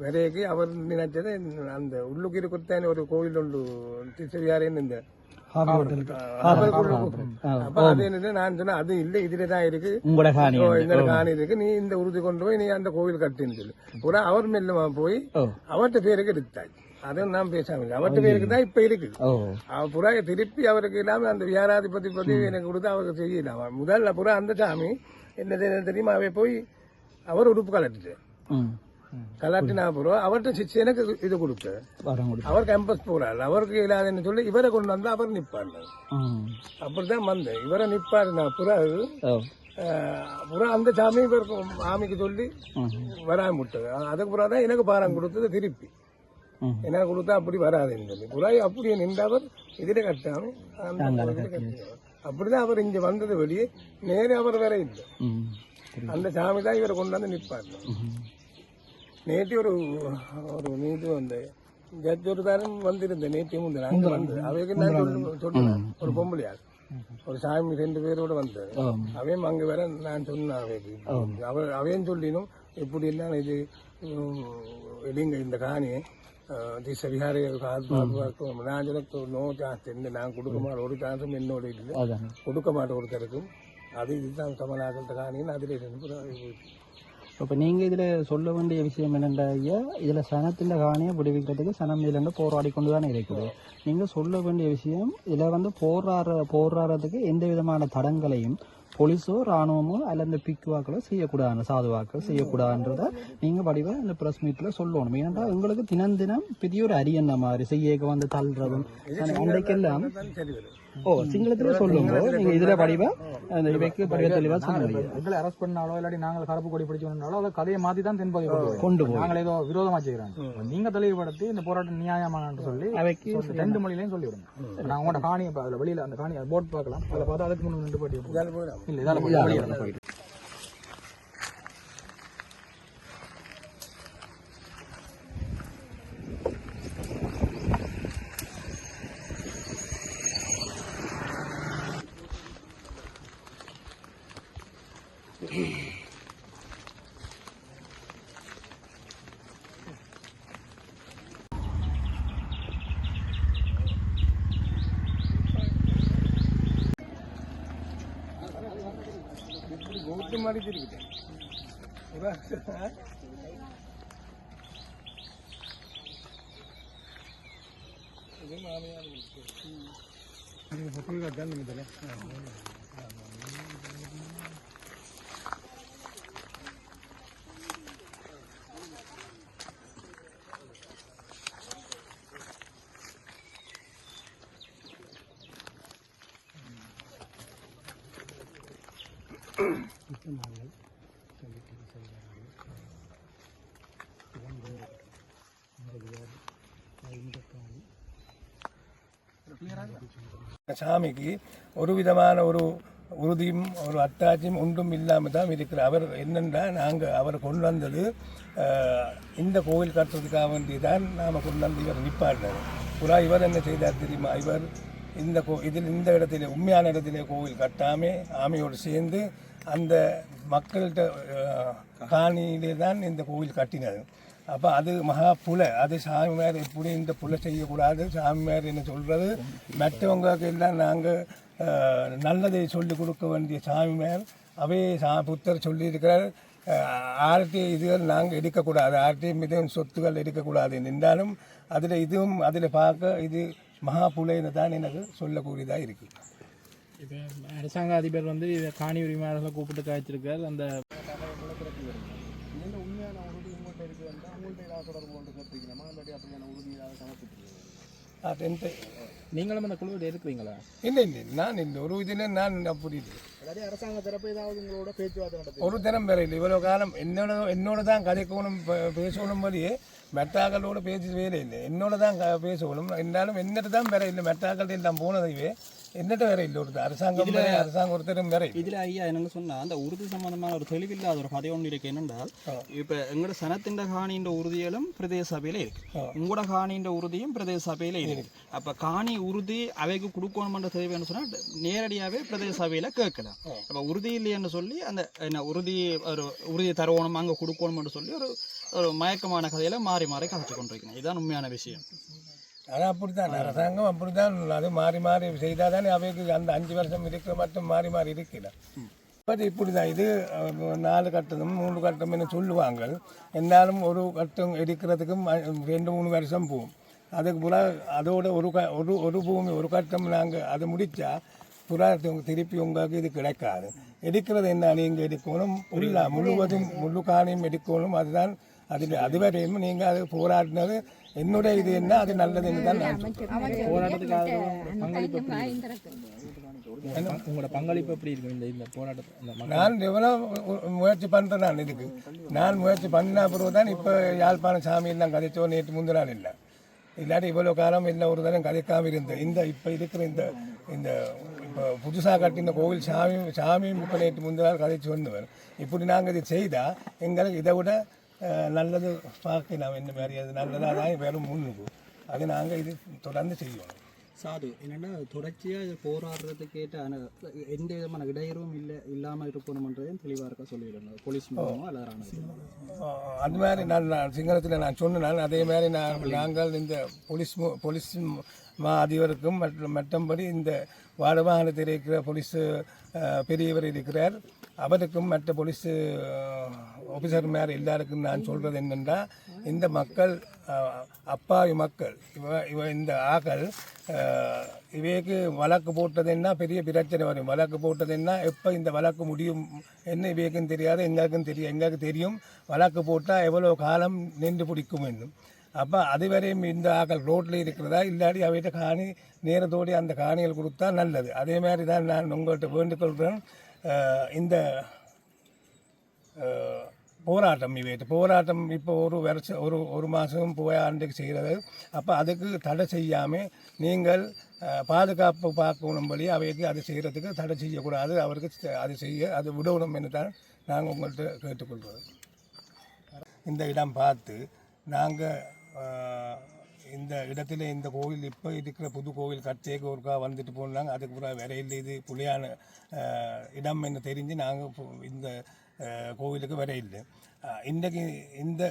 வரைக்கு அவர் நினைச்சது அந்த உள்ளுக்கு இருக்கிற ஒரு கோவில் உண்டு திசையாரேன்னு இந்த அப்ப அது என்ன நான் சொன்ன அது இல்ல இதுலதான் இருக்கு எங்கட காணி இருக்கு நீ இந்த உறுதி கொண்டு போய் நீ அந்த கோவில் கட்டுன்னு சொல்லு பூரா அவர் மெல்லமா போய் அவர்கிட்ட பேருக்கு எடுத்தாச்சு. அதுவும் நான் பேசாம அவர்கிட்ட பேருக்கு தான் இப்ப இருக்கு. அவர் புறா திருப்பி அவருக்கு இல்லாம அந்த வியாராதிபதி பத்தி எனக்கு கொடுத்து அவருக்கு செய்யலாம். முதல்ல புறா அந்த சாமி என்ன தெரியுமா அவை போய் அவர் உடுப்பு கலட்டுட்டு கலாட்டினா அப்புறம் அவர்கிட்ட எனக்கு இது கொடுத்து அவர் கேம்பஸ் போறாரு அவருக்கு இல்லாதுன்னு சொல்லி இவரை கொண்டு வந்தா அவர் நிப்பாரு. அப்படிதான் வந்த இவரை நிப்பாரு புறா அந்த சாமி இவருக்கு ஆமிக்கு சொல்லி வராம விட்டது. அதுக்கு புறாதான் எனக்கு பாரம் கொடுத்தது திருப்பி எனக்கு கொடுத்தா அப்படி வராதுன்னு சொல்லி புறா அப்படியே நின்றவர் இதிலே கட்டாம அப்படிதான் அவர் இங்க வந்தது வெளியே நேரே அவர் வேற இல்லை. அந்த சாமி தான் இவரை கொண்டு வந்து நிற்பாரு. நேற்று ஒரு நீதி வந்த ஜட்ஜ் ஒரு தாரம் வந்திருந்தேன் நேற்று முந்தைய அங்க வந்து அவைக்கு நான் சொன்னேன் ஒரு பொம்பளையார் ஒரு சாமி 2 பேரோட வந்தது. அவையும் அங்க வேற நான் சொன்னேன் அவைக்கு அவையும் சொல்லினும் எப்படி எல்லாம் இது இடிங்க இந்த காணியை திசவிஹாரை பாதுகாக்கும் நான் எனக்கு நோ சான்ஸ் என்ன நான் கொடுக்க மாட்டேன் ஒரு சான்ஸும் என்னோட இல்லை கொடுக்க மாட்டேன் ஒருத்தருக்கும். அது இதுதான் தமிழ்நாட்டில் காணின்னு அதில் இப்போ நீங்கள் இதில் சொல்ல வேண்டிய விஷயம் என்னென்னா ஐயா இதில் சனத்தின் காணியை விடுவிக்கிறதுக்கு சனம் இதில் போராடி கொண்டு தானே இருக்குது. நீங்கள் சொல்ல வேண்டிய விஷயம் இதில் வந்து போராடுறதுக்கு எந்த விதமான தடங்களையும் போலீஸோ ராணுவமோ அல்ல இந்த பிக்குவாக்களோ செய்யக்கூடாது சாதுவாக்கள் செய்யக்கூடாதுன்றத நீங்கள் வடிவ இந்த ப்ரெஸ் மீட்டில் சொல்லணும். ஏன்னா உங்களுக்கு தினம் பெரிய ஒரு அரியன்ன மாதிரி செய்ய வந்து தள்ளுறதும் அன்றைக்கெல்லாம் ஓ சிங்களத்துல சொல்லுங்க நீங்க இதுல படிவா அந்த இவைக்கு படிவ தெளிவா சொல்லுங்க. எங்களை அரெஸ்ட் பண்ணாலோ இல்லாட்டி நாங்கள் கருப்பு கொடி பிடிச்சு வந்தாலோ அதை கதையை மாத்தி தான் தென்பதி கொண்டு போய் நாங்கள் ஏதோ விரோதமா செய்யறாங்க. நீங்க தெளிவுபடுத்தி இந்த போராட்டம் நியாயமானு சொல்லி அவைக்கு 2 மொழியிலையும் சொல்லி விடுங்க. நான் உங்களோட காணியை அதுல வெளியில அந்த காணி போட் பார்க்கலாம். அதில் பார்த்தா அதுக்கு முன்னாடி 2 பாட்டி இல்ல இதால போயிட்டு போட்டு மாதிரி இருக்குது சாமிக்கு ஒரு விதமான ஒரு உறுதியும் ஒரு அத்தாட்சியும் ஒன்றும் இல்லாமல் தான் இருக்கிறார். அவர் என்னென்னா நாங்கள் அவரை கொண்டு வந்தது இந்த கோவில் கட்டுறதுக்காக வேண்டி தான் நாம் கொண்டு வந்து இவர் நிப்பாட்டினார். புறா இவர் என்ன செய்தார் தெரியுமா? இவர் இந்த இடத்துல உண்மையான இடத்துல கோவில் கட்டாமல் ஆமையோடு சேர்ந்து அந்த மக்கள்கிட்ட காணியிலே தான் இந்த கோவில் கட்டினார். அப்போ அது மகா புலை. அது சாமியார் எப்படி இந்த புலை செய்யக்கூடாது. சாமியார் என்ன சொல்கிறது, மற்றவங்களுக்கு எல்லாம் நாங்கள் நல்லதை சொல்லிக் கொடுக்க வேண்டிய சாமியார் அவே புத்தர் சொல்லியிருக்கிறார். ஆர்டிஐ இதுகள் நாங்கள் எடுக்கக்கூடாது, ஆர்டிஐ மிதம் சொத்துக்கள் எடுக்கக்கூடாது என்றாலும் அதில் இதுவும் அதில் பார்க்க இது மகா புலைன்னு தான் எனக்கு சொல்லக்கூடியதாக இருக்குது. இப்போ அரசாங்க அதிபர் வந்து காணி உரிமையாளர்களை கூப்பிட்டு காய்ச்சிருக்கார். அந்த உண்மையான உறுதி உங்கள்கிட்ட இருக்குது உங்கள்கிட்ட ஏதாவது தொடர்பு கொண்டு கற்றுக்கணுமா இல்லாட்டி அப்படியான உறுதி ஏதாவது சமர்ப்பிக்கிறீங்க? நீங்களும் அந்த குழுவில் இருக்கிறீங்களா? இல்லை நான் இந்த ஒரு இதில் நான் அப்படி இல்லை. அதாவது அரசாங்க தரப்பு ஏதாவது உங்களோட பேச்சுவார்த்தை நடத்தி ஒரு தினம் வேற இல்லை. இவ்வளோ காலம் என்னோட தான் கதைக்கணும் பேசணும் போதே மெட்டாக்களோட பேசி வேற இல்லை. என்னோட தான் பேசணும் என்றாலும் என்னட்டு தான் வேற இல்லை. மெட்டாக்கள் எல்லாம் போனதைவே என்னட்ட வேற இல்லை. ஒரு அரசாங்கம் ஒருத்தரும் வேற இதில் ஐயா என்னங்க சொன்னால் அந்த உறுதி சம்பந்தமான ஒரு தெளிவில்லாத ஒரு கதை ஒன்று இருக்கு. என்னென்றால் இப்போ எங்களோட சனத்தின் காணின்ற உறுதியிலும் பிரதேச சபையில் இருக்கு, உங்களோட காணின்ற உறுதியும் பிரதேச சபையில் இருக்கு. அப்போ காணி உறுதி அவைக்கு கொடுக்கணும்ன்ற தேவைன்னு சொன்னால் நேரடியாகவே பிரதேச சபையில் கேட்கலாம். அப்போ உறுதி இல்லைன்னு சொல்லி அந்த என்ன உறுதியை தரணும் அங்கே கொடுக்கணும்னு சொல்லி ஒரு மயக்கமான கதையில் மாறி மாறி கதைச்சு கொண்டிருக்கணும். இதுதான் உண்மையான விஷயம். ஆனால் அப்படித்தான் அரசாங்கம் அப்படித்தான் அது மாறி மாறி செய்தால் தானே அவைக்கு அந்த 5 வருஷம் இருக்கிற மட்டும் மாறி மாறி இருக்கல. பட் இப்படி தான் இது 4 கட்டமும் 3 கட்டம் என்ன சொல்லுவாங்க. என்னாலும் ஒரு கட்டம் எடுக்கிறதுக்கும் 2-3 வருஷம் போகும். அதுக்கு புறா அதோட ஒரு பூமி ஒரு கட்டம் நாங்கள் அதை முடித்தா புறா திருப்பி உங்களுக்கு இது கிடைக்காது. எடுக்கிறது என்ன நீங்கள் எடுக்கணும் முழுவதும் முழு காணியும் எடுக்கணும். அதுதான் அதுவரையும் நீங்கள் அது போராடினது என்னுடைய இது என்ன அது நல்லதுன்னு தான் நான் உங்களோட பங்களிப்பு எப்படி இருக்கும் இந்த போராட்டத்தை? நான் எவ்வளோ முயற்சி பண்ணுறேன். நான் இதுக்கு நான் முயற்சி பண்ண பிறகு தான் இப்போ யாழ்ப்பாணம் சாமியெல்லாம் கதைச்சோ நேற்று முந்தினால் இல்லை. இல்லாட்டி இவ்வளோ காலம் இல்லை ஒரு தரம் கதைக்காமல் இருந்தேன். இப்போ இருக்கிற இந்த இப்போ புதுசாக கட்டின கோவில் சாமியும் இப்போ நேற்று முந்தினால் கதைச்சு வந்தவர். இப்படி நாங்கள் இது செய்தால் எங்களுக்கு இதை விட நல்லது பார்க்கலாம். என்ன மாதிரி அது நல்லதாக தான் வெறும் முன்னுக்கு அது நாங்கள் இது தொடர்ந்து செய்வோம். சாது என்னென்னா தொடர்ச்சியாக போராடுறதுக்கு கேட்ட எந்த விதமான இடையூறும் இல்லாமல் இருக்கணும்ன்றதையும் தெளிவாக இருக்க சொல்லிடுறேன். போலீஸ் மூலமாக எல்லாரும் அது மாதிரி நான் சிங்களத்தில் நான் சொன்னேன். அதே மாதிரி நாங்கள் இந்த போலீஸ் அதிபருக்கும் மற்றபடி இந்த வடமாகாணத்தில் இருக்கிற போலீஸ் பெரியவர் இருக்கிறார், அவருக்கும் மற்ற போலீஸ் ஆஃபீஸர் மேலே எல்லாருக்கும் நான் சொல்கிறது என்னென்னா, இந்த மக்கள் அப்பாவி மக்கள் இந்த ஆக்கள் இவைக்கு வழக்கு போட்டதுன்னா பெரிய பிரச்சனை வரும். வழக்கு போட்டதுன்னா எப்போ இந்த வழக்கு முடியும் என்ன இவைக்கும் தெரியாது, எங்களுக்கு தெரியும். வழக்கு போட்டால் எவ்வளோ காலம் நின்று பிடிக்கும் என்னும். அப்போ அதுவரையும் இந்த ஆக்கள் ரோட்டில் இருக்கிறதா இல்லாட்டி அவைகிட்ட காணி நேரத்தோடு அந்த காணிகள் கொடுத்தா நல்லது. அதே மாதிரி தான் நான் உங்கள்கிட்ட வேண்டிக் கொள்கிறேன். இந்த போராட்டம் போராட்டம் இப்போ ஒரு வருஷம் ஒரு மாதம் போய் ஆண்டுக்கு செய்கிறது. அப்போ அதுக்கு தடை செய்யாமல் நீங்கள் பாதுகாப்பு பார்க்கணும்படி அவைக்கு அது செய்கிறதுக்கு தடை செய்யக்கூடாது. அவருக்கு அது செய்ய அது விடணும் என்று தான் நாங்கள் உங்கள்கிட்ட கேட்டுக்கொள்கிறோம். இந்த இடம் பார்த்து நாங்கள் இந்த இடத்துல இந்த கோவில் இப்போ இருக்கிற புது கோவில் கட்டேக்கு ஒருக்கா வந்துட்டு போனாங்க. அதுக்கு பிறகு வரையில் இது புலியான இடம் என்று தெரிஞ்சு நாங்கள் இந்த கோவிலுக்கு வரையில்லை. இன்றைக்கு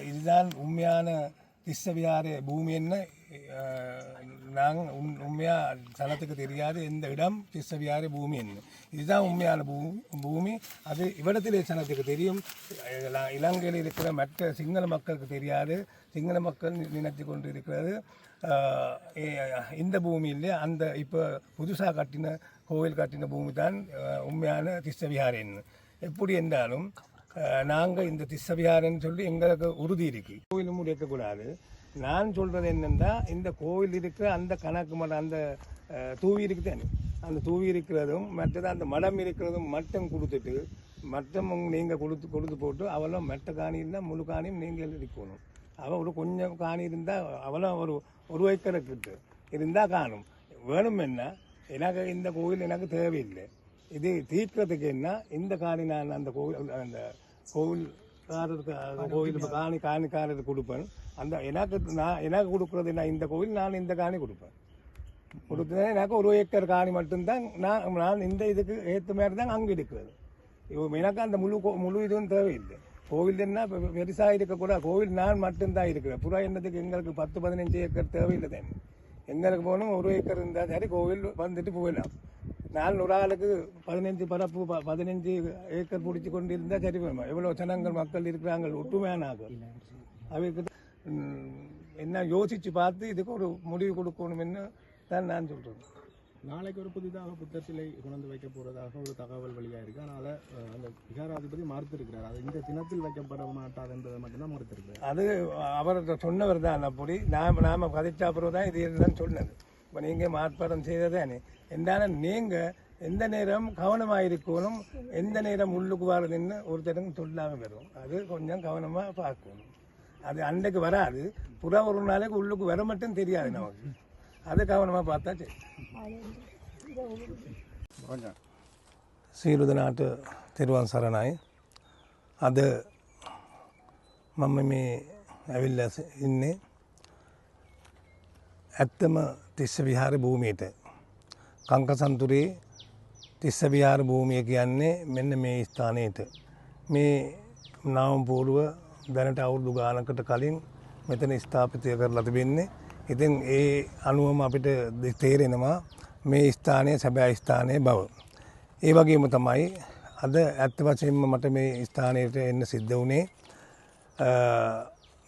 இதுதான் உண்மையான திஸ்ஸவிகார பூமின்னு நாங்கள் உண்மையாக சனத்துக்கு தெரியாது இந்த இடம் திஸ்ஸவிகார பூமி என்ன. இதுதான் உண்மையான பூமி. அது இவ்விடத்திலே சனத்துக்கு தெரியும். இலங்கையில் இருக்கிற மற்ற சிங்கள மக்களுக்கு தெரியாது. சிங்கள மக்கள் நினைத்து கொண்டு இருக்கிறது இந்த பூமியிலே அந்த இப்போ புதுசாக கட்டின கோவில் கட்டின பூமி தான் உண்மையான திஸ்ஸவிகாரன்னு. எப்படி என்றாலும் நாங்கள் இந்த திஸ்ஸவிகாரன்னு சொல்லி எங்களுக்கு உறுதி இருக்குது. கோவிலும் இருக்கக்கூடாது. நான் சொல்கிறது என்னென்னா இந்த கோவில் இருக்கிற அந்த கணக்கு மடம் அந்த தூவி இருக்குதானே அந்த தூவி இருக்கிறதும் மற்றது அந்த மடம் இருக்கிறதும் மட்டும் கொடுத்துட்டு மட்டும் நீங்கள் கொடுத்து போட்டு அவளும் மெட்ட காணி இருந்தால் முழு காணியும் நீங்கள் இருக்கணும். அவள் ஒரு கொஞ்சம் காணி இருந்தால் அவளும் ஒரு ஏக்கருக்கு இருந்தால் காணும். வேணும் என்ன எனக்கு இந்த கோவில் எனக்கு தேவையில்லை. இது தீர்க்கிறதுக்கு என்ன இந்த காணி நான் அந்த கோவில் காணிக்காரருக்கு கொடுப்பேன். அந்த எனக்கு கொடுக்குறது நான் இந்த கோவில் நான் இந்த காணி கொடுப்பேன். கொடுத்தா எனக்கு ஒரு ஏக்கர் காணி மட்டும்தான் நான் இந்த இதுக்கு ஏற்ற மாதிரி தான் அங்கே இருக்கிறது. எனக்கு அந்த முழு இதுவும் தேவையில்லை. கோவில் என்ன பெருசாக இருக்கக்கூடாது. கோவில் நான் மட்டும்தான் இருக்கிறேன். புறா என்னத்துக்கு எங்களுக்கு 10-15 ஏக்கர் தேவையில்லை தானே. எங்களுக்கு போகணும் ஒரு ஏக்கர் இருந்தால் சரி கோவில் வந்துட்டு போயிடலாம். நான் ஒரு ஆளுக்கு 15 ஏக்கர் பிடிச்சி கொண்டு இருந்தால் சரி வேணுமா. எவ்வளோ ஜனங்கள் மக்கள் இருக்கிறாங்க ஒட்டுமையானாக அவைக்கு என்ன யோசித்து பார்த்து இதுக்கு ஒரு முடிவு கொடுக்கணும்னு தான் நான் சொல்கிறேன். நாளைக்கு ஒரு புதிதாக புத்தர் சிலை கொண்டு வைக்க போகிறதாக ஒரு தகவல் வழியாக இருக்குது. அதனால் அந்த விகாராதிபதி மறுத்திருக்கிறார். அது இந்த தினத்தில் வைக்கப்பட மாட்டாது என்பதை மட்டும்தான் மறுத்திருக்கிறார். அது அவர் சொன்னவர் தான். அப்படி நாம் கதைச்சா அப்புறம் தான் இது தான் சொன்னது. இப்போ நீங்கள் மாற்பாடம் செய்ததானே என்றாலும் நீங்கள் எந்த நேரம் கவனமாக இருக்கணும். எந்த நேரம் உள்ளுக்கு வரதுன்னு ஒருத்தரும் சொல்லாமல் வரும். அது கொஞ்சம் கவனமாக பார்க்கணும். அது அன்றைக்கு வராது. புறா ஒரு நாளைக்கு உள்ளுக்கு வர மட்டும் தெரியாது நமக்கு. அது கவனமாக பார்த்தா சரி. සීලුදනාට තෙරුවන් සරණයි. අද මම මේ ඇවිල්ලා ඉන්නේ ඇත්තම තිස්ස විහාර භූමියට. කංකසන්තුරේ තිස්ස විහාර භූමිය කියන්නේ මෙන්න මේ ස්ථානයට. මේ නාම පූර්ව දැනට අවුරුදු ගානකට කලින් මෙතන ස්ථාපිතය කරලා තිබෙන්නේ. ඉතින් ඒ අනුවම අපිට තේරෙනවා මේ ස්ථානය සැබෑ ස්ථානය බව. ඒ වගේම තමයි අද ඇත්ත වශයෙන්ම මට මේ ස්ථානයට එන්න සිද්ධ වුණේ.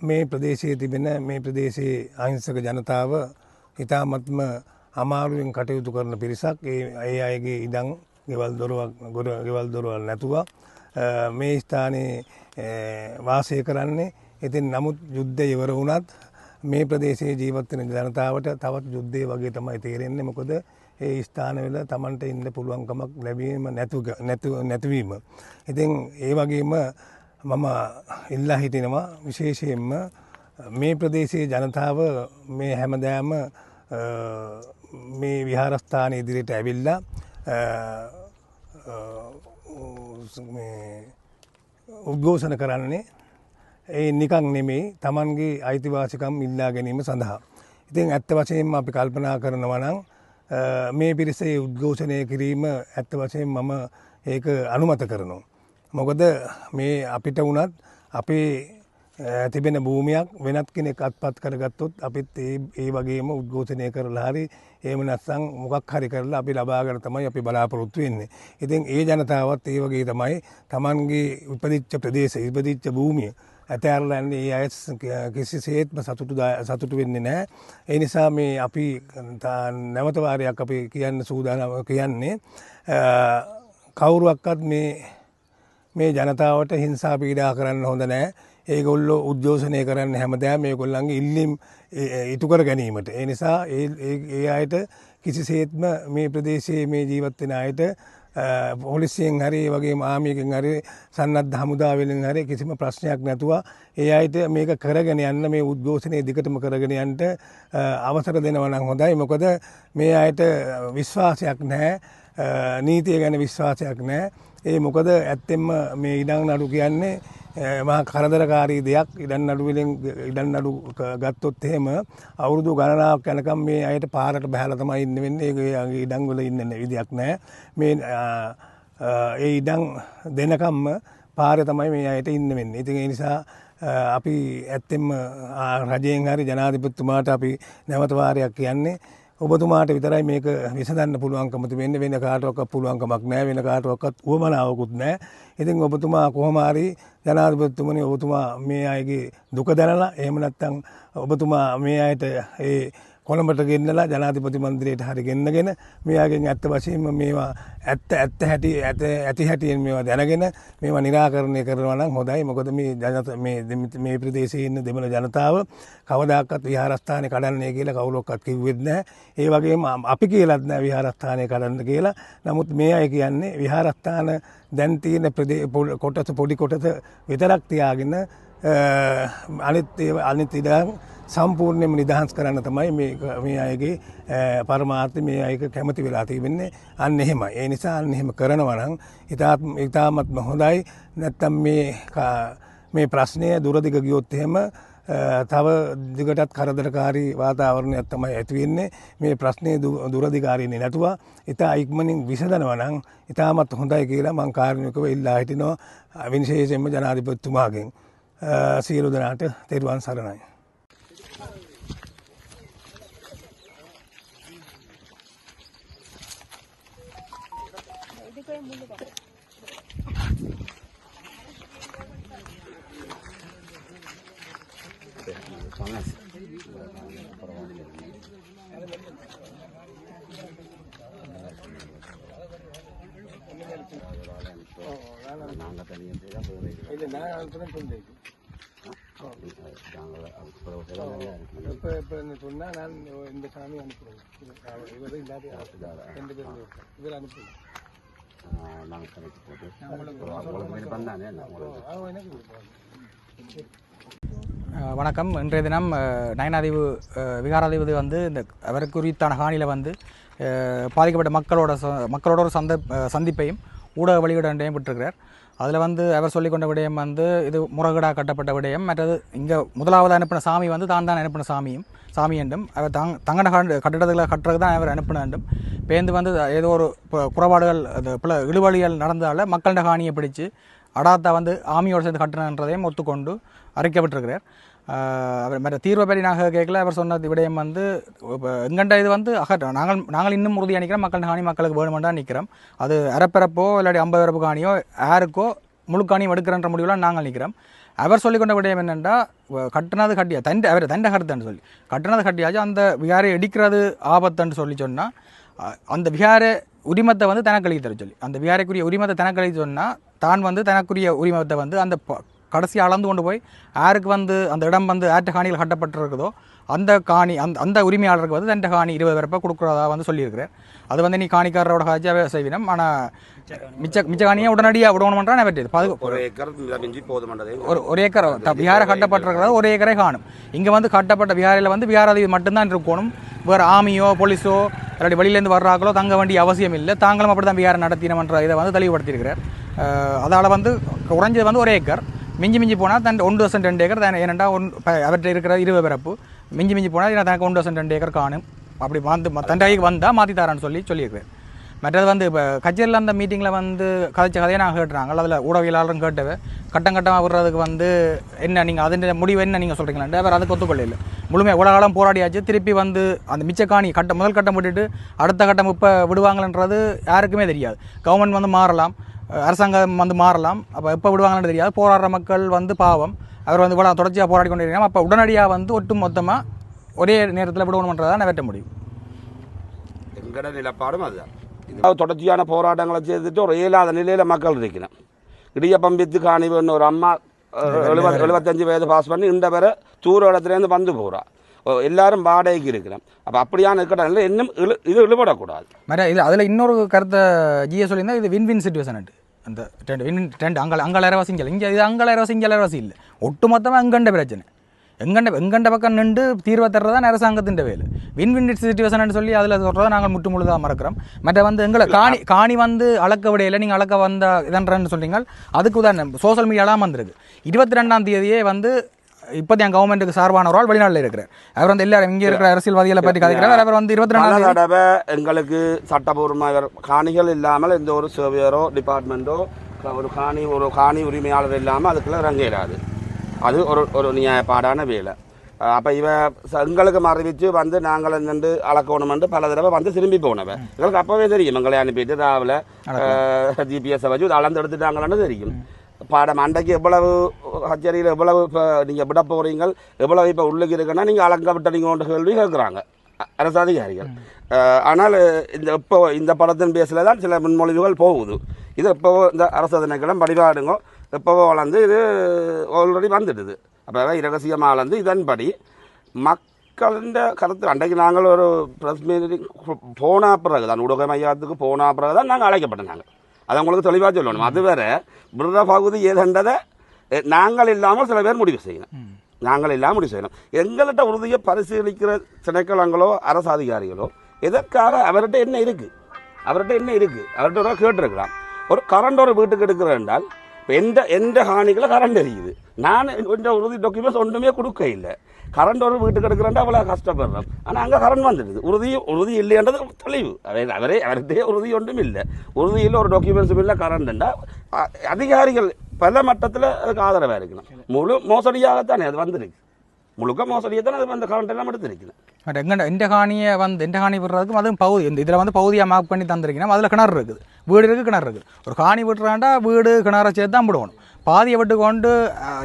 මේ ප්‍රදේශයේ තිබෙන මේ ප්‍රදේශයේ අහිංසක ජනතාව ඉතාමත්ම අමාරුවෙන් කටයුතු කරන පිරිසක්. ඒ අයගේ ඉඩම් ගෙවල් දොරවල් නැතුව මේ ස්ථානයේ වාසය කරන්නේ. ඉතින් නමුත් යුද්ධය ඉවර වුණත් මේ ප්‍රදේශයේ ජීවත් වෙන ජනතාවට තවත් යුද්ධය වගේ තමයි තේරෙන්නේ. මොකද ඒ ස්ථානවල Tamanට ඉන්න පුළුවන්කමක් ලැබීම නැතිවීම. ඉතින් ඒ වගේම මම ඉල්ලා හිටිනවා විශේෂයෙන්ම මේ ප්‍රදේශයේ ජනතාව මේ හැමදාම මේ විහාරස්ථාන ඉදිරියට ඇවිල්ලා උද්ඝෝෂණ කරන්නේ ඒ නිකන් නෙමෙයි Tamanගේ අයිතිවාසිකම් ඉල්ලා ගැනීම සඳහා. ඉතින් ඇත්ත වශයෙන්ම අපි කල්පනා කරනවා නම් මේ පිරිසේ උද්ඝෝෂණය කිරීම ඇත්ත වශයෙන් මම ඒක අනුමත කරනවා. මොකද මේ අපිට වුණත් අපේ තිබෙන භූමියක් වෙනත් කෙනෙක් අත්පත් කරගත්තොත් අපිත් ඒ වගේම උද්ඝෝෂණය කරලා හරි එහෙම නැත්නම් මොකක් හරි කරලා අපි ලබා ගන්න තමයි අපි බලාපොරොත්තු වෙන්නේ. ඉතින් ඒ ජනතාවත් ඒ වගේ තමයි Tamanගේ උපදිච්ච ප්‍රදේශ ඉපදිච්ච භූමිය ඇතැරලා යන්නේ. ඒ අය කිසිසේත්ම සතුටු වෙන්නේ නැහැ. ඒ නිසා මේ අපි නැවත වාරයක් අපි කියන්න සූදානම් කියන්නේ කවුරුවක්වත් මේ ජනතාවට හිංසා පීඩා කරන්න හොඳ නැහැ. ඒගොල්ලෝ උද්ඝෝෂණය කරන්න හැමදාම මේගොල්ලන්ගේ ඉල්ලීම් ඉටු කර ගැනීමට. ඒ නිසා ඒ අයට කිසිසේත්ම මේ ප්‍රදේශයේ මේ ජීවත් වෙන අයට පොලිසියෙන් හරි ඒ වගේම ආමියකින් හරි සන්නද්ධ හමුදාවෙන් හරි කිසිම ප්‍රශ්නයක් නැතුව ඒ අයට මේක කරගෙන යන්න මේ උද්ඝෝෂණය දිගටම කරගෙන යන්න අවසර දෙනවා නම් හොඳයි. මොකද මේ අයට විශ්වාසයක් නැහැ. නීතිය ගැන විශ්වාසයක් නැහැ. ඒ මොකද ඇත්තෙන්ම මේ ඉඩම් නඩු කියන්නේ මහා කරදරකාරී දෙයක්. ඉඩම් නඩු ගත්තොත් එහෙම අවුරුදු ගණනාවක් යනකම් මේ අයට පාරට බහැලා තමයි ඉන්න වෙන්නේ. ඒගොල්ලන්ගේ ඉඩම් වල ඉන්න විදියක් නැහැ. මේ ඒ ඉඩම් දෙනකම්ම පාරේ තමයි මේ අයට ඉන්න වෙන්නේ. ඉතින් ඒ නිසා අපි ඇත්තෙන්ම රජයෙන් හරි ජනාධිපතිතුමාට අපි නැවත වාරයක් කියන්නේ ඔබතුමාට විතරයි මේක විසඳන්න පුළුවන්කම තිබෙන්නේ. වෙන කාටවත් පුළුවන්කමක් නැහැ. වෙන කාටවත් උවමනාවකුත් නැහැ. ඉතින් ඔබතුමා කොහොම හරි ජනාධිපතිතුමනි ඔබතුමා මේ අයගේ දුක දැනලා එහෙම නැත්නම් ඔබතුමා මේ අයට ඒ කොළඹට ගෙන්නලා ජනාධිපති මන්දිරයට හරි ගෙන්නගෙන මෙයාගෙන් ඇත්ත වශයෙන්ම මේවා ඇත්ත ඇති හැටියෙන් මේවා දැනගෙන මේවා निराකරණය කරනවා නම් හොඳයි. මොකද මේ ප්‍රදේශයේ ඉන්න දෙමළ ජනතාව කවදාකවත් විහාරස්ථානේ කඩන්නේ කියලා කවුරක්වත් කිව්වෙත් නැහැ. ඒ වගේම අපි කියලාත් නැහැ විහාරස්ථානේ කඩන්න කියලා. නමුත් මේ අය කියන්නේ විහාරස්ථාන දැන් තියෙන පොඩි කොටස විතරක් තියාගෙන අනිත් ඉඩම් සම්පූර්ණයෙන්ම නිදහස් කරන්න තමයි මේ අයගේ පරමාර්ථය. මේ අයක කැමති වෙලා තිබෙන්නේ අන්න එහෙමයි. ඒ නිසා අන්න එහෙම කරනවා නම් ඉතාමත්ම හොඳයි. නැත්තම් මේ ප්‍රශ්නය දුරදිග ගියොත් එහෙම තව දිගටත් කරදරකාරී වාතාවරණයක් තමයි ඇති වෙන්නේ. මේ ප්‍රශ්නේ දුරදිගාරින්නේ නැතුව ඉතා ඉක්මනින් විසඳනවා නම් ඉතාමත් හොඳයි කියලා මම කාර්මිකව ඉල්ලා හිටිනවා. විශේෂයෙන්ම ජනාධිපතිතුමාගෙන් සියලු දෙනාට තෙරුවන් සරණයි. சொன்னா நான் இந்த சாமி அனுப்புறேன். இவர் இல்லாத ரெண்டு பேரும் இவர் அனுப்புறேன். வணக்கம். இன்றைய தினம் நயனாதீவு விகாராதிபதி வந்து இந்த அவருக்கு குறித்தான காணியில் வந்து பாதிக்கப்பட்ட மக்களோட ஒரு சந்திப்பையும் ஊடக வெளியிடையும் விட்டிருக்கிறார். அதில் வந்து அவர் சொல்லிக்கொண்ட விடயம் வந்து இது முறைகேடாக கட்டப்பட்ட விடயம். மற்றது இங்கே முதலாவது அனுப்பின சாமி வந்து தான் அனுப்பின சாமி என்றும் அவர் தங்கட கட்டிடத்தில் கட்டுறது தான் அவர் அனுப்பின என்றும் பேருந்து வந்து ஏதோ ஒரு குறைபாடுகள் இழுவழிகள் நடந்தால மக்களிட காணியை பிடிச்சு அடாத்தா வந்து ஆமியோடு சேர்ந்து கட்டினன்றதையும் ஒத்துக்கொண்டு அறிக்கப்பட்டிருக்கிறார். அவர் மற்ற தீர்வை பற்றி நாங்கள் கேட்கல. அவர் சொன்ன விடயம் வந்து எங்கண்ட இது வந்து நாங்கள் இன்னும் உறுதியாக நிற்கிறோம். மக்கள் காணி மக்களுக்கு வேணுமெண்டா நிற்கிறோம். அது அரைப்பிறப்போ இல்லாட்டி 50 பிறப்பு காணியோ யாருக்கோ முழு காணியும் எடுக்கிறன்ற முடிவில் நாங்கள் நிற்கிறோம். அவர் சொல்லிக்கொண்ட விடயம் என்னென்னா கட்டினது கட்டியா அவர் தண்டை கருத்துன்னு சொல்லி கட்டினது கட்டியாச்சும் அந்த விகாரை எடுக்கிறது ஆபத்துன்னு சொல்லி சொன்னால் அந்த விகார உரிமத்தை வந்து தனக்களிக்க தர சொல்லி அந்த விகாரைக்குரிய உரிமத்தை தனக்களிக்க சொன்னால் தான் வந்து தனக்குரிய உரிமத்தை வந்து அந்த கடைசி அளந்து கொண்டு போய் யாருக்கு வந்து அந்த இடம் வந்து ஆற்ற காணியில் கட்டப்பட்டிருக்குதோ அந்த காணி அந்த உரிமையாளருக்கு வந்து தண்டை காணி 20 பிறப்பை கொடுக்குறதா வந்து சொல்லியிருக்கிறேன். அது வந்து நீ காணிக்காரரோட காட்சியாகவே செய்வினோம். ஆனால் மிச்ச காணியை உடனடியாக விடணுமென்றால் வெற்றியது ஒரு ஏக்கர் விகாரை கட்டப்பட்டிருக்கிறது ஒரு ஏக்கரை காணும். இங்கே வந்து கட்டப்பட்ட விகாரையில் வந்து விகாராதிபதி மட்டும்தான் இருக்கணும். வேறு ஆமியோ போலீஸோ இல்லாட்டி வெளியிலேருந்து வர்றாங்களோ தங்க வேண்டிய அவசியம் இல்லை. தாங்களும் அப்படி தான் விகாரை நடத்தினோம்ன்ற இதை வந்து தெளிவுபடுத்தியிருக்கிறார். அதால் வந்து குறைஞ்சது வந்து ஒரு ஏக்கர் மிஞ்சி போனால் தன் 1% 2 ஏக்கர் தான். ஏனெண்டா அவர்கிட்ட இருக்கிற 20 பிறப்பு மிஞ்சி போனால் தனக்கு 1% 2 ஏக்கர் காணும். அப்படி வந்து தண்டைக்கு வந்தால் மாற்றி தரான்னு சொல்லியிருக்கிறேன். மற்றது வந்து இப்போ கச்சேரியில் அந்த மீட்டிங்கில் வந்து கதையை நாங்கள் கேட்டுறாங்க. அதில் ஊடகவியலாளரும் கேட்டவை கட்டமாக விடுறதுக்கு வந்து என்ன நீங்கள் அதன் முடிவு என்ன நீங்கள் சொல்கிறீங்களாண்டு அவர் அதுக்கு ஒத்துக்கொள்ள முழுமையாக இவ்வளோ காலம் போராடியாச்சு. திருப்பி வந்து அந்த மிச்சக்காணி முதல் கட்டம் விட்டுட்டு அடுத்த கட்டம் இப்போ விடுவாங்கன்றது யாருக்குமே தெரியாது. கவர்மெண்ட் வந்து மாறலாம், அரசாங்கம் வந்து மாறலாம். அப்போ எப்போ விடுவாங்கன்னு தெரியாது. போராடுற மக்கள் வந்து பாவம் அவர் வந்து இவ்வளோ தொடர்ச்சியாக போராடி கொண்டு இருக்காங்க. அப்போ உடனடியாக வந்து ஒட்டு மொத்தமாக ஒரே நேரத்தில் விடணுன்றதான் நிறைவேற்ற முடியும். எங்கட நிலப்பாடும் அதுதான். தொடர்ச்சியான போராட்டங்களை செய்துட்டு ஒரு இயலாத நிலையில் மக்கள் இருக்கிறேன். இடியப்பம் வித்து காணி வேணும் ஒரு அம்மா 75 வயது பாஸ் பண்ணி இந்த பேரை தூர இடத்துலேருந்து வந்து போகிறா. எல்லாரும் வாடகைக்கு இருக்கிறோம். அப்போ அப்படியான இருக்கிறதால இன்னும் இது இழுபடக்கூடாது. இது அதில் இன்னொரு கருத்தை ஜிஏ சொல்லியிருந்தா இது வின் சிச்சுவேஷன். அந்த ரெண்டு அங்கலரவாசி இங்கே இது அங்கலரவாசி இங்கலரவாசி இல்லை, ஒட்டு மொத்தமாக எங்கண்ட பிரச்சனை. எங்கண்ட பக்கம் நின்று தீர்வை தர்றது தான் அரசாங்கத்தின் வேலை. வின் சிச்சுவேஷன் சொல்லி அதில் சொல்கிறத நாங்கள் முற்று முழுதாக மறக்கிறோம். மற்ற வந்து எங்களை காணி வந்து அளக்க விடையில நீங்கள் அளக்க வந்த இதன்றன்னு சொல்கிறீங்க. அதுக்கு உதாரணம் சோஷியல் மீடியாலாம் வந்திருக்கு. 22ஆம் தேதியே வந்து இப்போதைய கவர்மெண்ட்டுக்கு சார்பான ஒரு ஆள் வெளிநாட்டில் இருக்கிறார். அவர் வந்து எல்லாரும் இங்கே இருக்கிற அரசியல்வாதிகளை பற்றி கதைக்கிறார். அவர் வந்து 22ஆம் தடவை எங்களுக்கு சட்டபூர்வமாக காணிகள் இல்லாமல் எந்த ஒரு சர்வேயரோ டிபார்ட்மெண்ட்டோ ஒரு காணி உரிமையாளர் இல்லாமல் அதுக்குள்ள இறங்கிறாது. அது ஒரு நியாயப்பாடான வேலை. அப்போ எங்களுக்கு அறிவிச்சு வந்து நாங்கள் நின்று அளக்கணுமென்று பல தடவை வந்து திரும்பி போனவன் எங்களுக்கு அப்போவே தெரியும். எங்களை அனுப்பிட்டு ராவில் ஜிபிஎஸ்ஸை வச்சு அளந்து எடுத்துட்டாங்களான்னு தெரியும். பாடம் அன்றைக்கு எவ்வளவு கச்சேரியில் எவ்வளவு இப்போ நீங்கள் விட போகிறீங்க, எவ்வளவு இப்போ உள்ளுக்கு இருக்குன்னா நீங்கள் அளங்க விட்டீங்கன்ற கேள்வி கேட்குறாங்க அரசு அதிகாரிகள். ஆனால் இந்த படத்தின் பேஸில் தான் சில முன்மொழிவுகள் போகுது. இது எப்போவோ இந்த அரசு திணைக்களம் வழிபாடுங்க எப்போவோ வளர்ந்து இது ஆல்ரெடி வந்துடுது. அப்போ இரகசியமாக வளர்ந்து இதன்படி மக்களின் கருத்து அன்றைக்கு நாங்கள் ஒரு ப்ரெஸ் மீட்டிங் போன பிறகு தான் ஊடக மையத்துக்கு போன பிறகு தான் நாங்கள் அழைக்கப்பட்டோம். அதை உங்களுக்கு தெளிவாக சொல்லணும். அதுவரை விடுற பகுதி ஏதென்றதை நாங்கள் இல்லாமல் சில பேர் முடிவு செய்யணும். நாங்கள் இல்லாமல் முடிவு செய்யணும். எங்கள்கிட்ட உறுதியை பரிசீலிக்கிற திணைக்களங்களோ அரசு அதிகாரிகளோ எதற்காக அவர்கிட்ட என்ன இருக்குது, அவர்கிட்ட ஒரு கேட்டிருக்கலாம். ஒரு கரண்ட் ஒரு வீட்டுக்கு எடுக்கிற என்றால் இப்போ எந்த ஹானிகளை கரண்ட் எரியுது. நான் கொஞ்சம் உறுதி டாக்குமெண்ட்ஸ் ஒன்றுமே கொடுக்க இல்லை. கரண்ட் ஒரு வீட்டுக்கு எடுக்கிறேன்டா அவ்வளோ கஷ்டப்படுறோம். ஆனால் அங்கே கரண்ட் வந்துடுது. உறுதி இல்லைன்றது தெளிவு. அவர்கிட்டே உறுதி ஒன்றும் இல்லை. உறுதியில் ஒரு டாக்குமெண்ட்ஸும் இல்லை. கரண்ட்ண்டா அதிகாரிகள் பல மட்டத்தில் அதுக்கு ஆதரவாக இருக்கணும். முழு மோசடியாகத்தானே அது வந்துருக்கு. முழுக்க மோசடியை தான் அது அந்த கரண்ட் எல்லாம் எடுத்துருக்கணும். இந்த காணியை வந்து இந்த காணி விடுறதுக்கும் அதுவும் பகுதி இதில் வந்து பகுதியாக மார்க் பண்ணி தந்திருக்கீங்கன்னா அதில் கிணறு இருக்குது, வீடு இருக்குது, கிணறு இருக்குது. ஒரு காணி விட்டுறாண்டா வீடு கிணறை சேர்த்து தான் விடுவோம். பாதியை விட்டு கொண்டு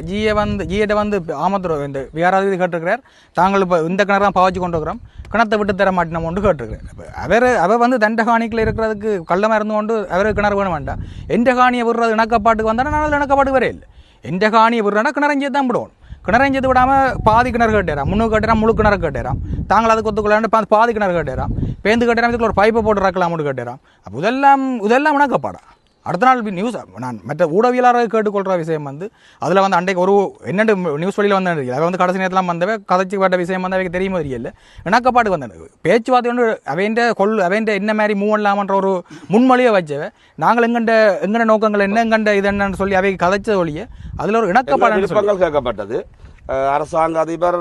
ஜிஏட்ட வந்து ஆமத்துற இந்த வியாராதி கேட்டிருக்கிறார். தாங்கள் இப்போ இந்த கிணறு தான் பாவச்சு கொண்டு இருக்கிறோம், கிணத்தை விட்டு தர மாட்டோம் கொண்டு கேட்டிருக்கிறார். அவர் வந்து தண்ட காணிக்கில் இருக்கிறதுக்கு கள்ளமாக இருந்து கொண்டு அவருக்கு கிணறு வேணும் வேண்டாம். எந்த காணியை விடுறது இணக்கப்பாட்டுக்கு வந்தால் நான் அதில் இணக்கப்பாட்டுக்கு வரே இல்லை. எந்த காணியை விடுறேன்னா கிணறஞ்சி தான் விடுவோம். கிணறஞ்சது விடாமல் பாதி கிணறு கேட்டேறான், முன்னூறு கேட்டேறான், முழு கிணறு கேட்டேறான். தாங்கள் அதுக்கு ஒத்துக்கொள்ளாண்டு பாதி கிணறு கேட்டேறான், பேந்து கேட்டேறான், இதுக்குள்ள ஒரு பைப்பை போட்டு ரக்கலாம்னு கேட்டேறான். அப்போ இதெல்லாம் இணக்கப்பாடா. அடுத்த நாள் நியூஸ் நான் மற்ற ஊடகவியலாளர்கள் கேட்டுக்கொள்கிற விஷயம் வந்து அதில் வந்து அன்றைக்கு ஒரு என்னென்று நியூஸ் வழியில் வந்து அதை வந்து கடைசி நேரத்தில் வந்தவே கதைச்சி பட்ட விஷயம் வந்து அவைக்கு தெரியுமோ தெரியல. இணக்கப்பாடு வந்தது பேச்சுவார்த்தை ஒன்று அவன் என்ன மாதிரி மூவ் பண்ணலாமன்ற ஒரு முன்மொழியை வச்சவை. நாங்கள் எங்கண்ட நோக்கங்கள் என்ன எங்கண்ட இது என்னன்னு சொல்லி அவை கதைச்ச ஒழிய அதில் ஒரு இணக்கப்பாடு கேட்கப்பட்டது. அரசாங்க அதிபர்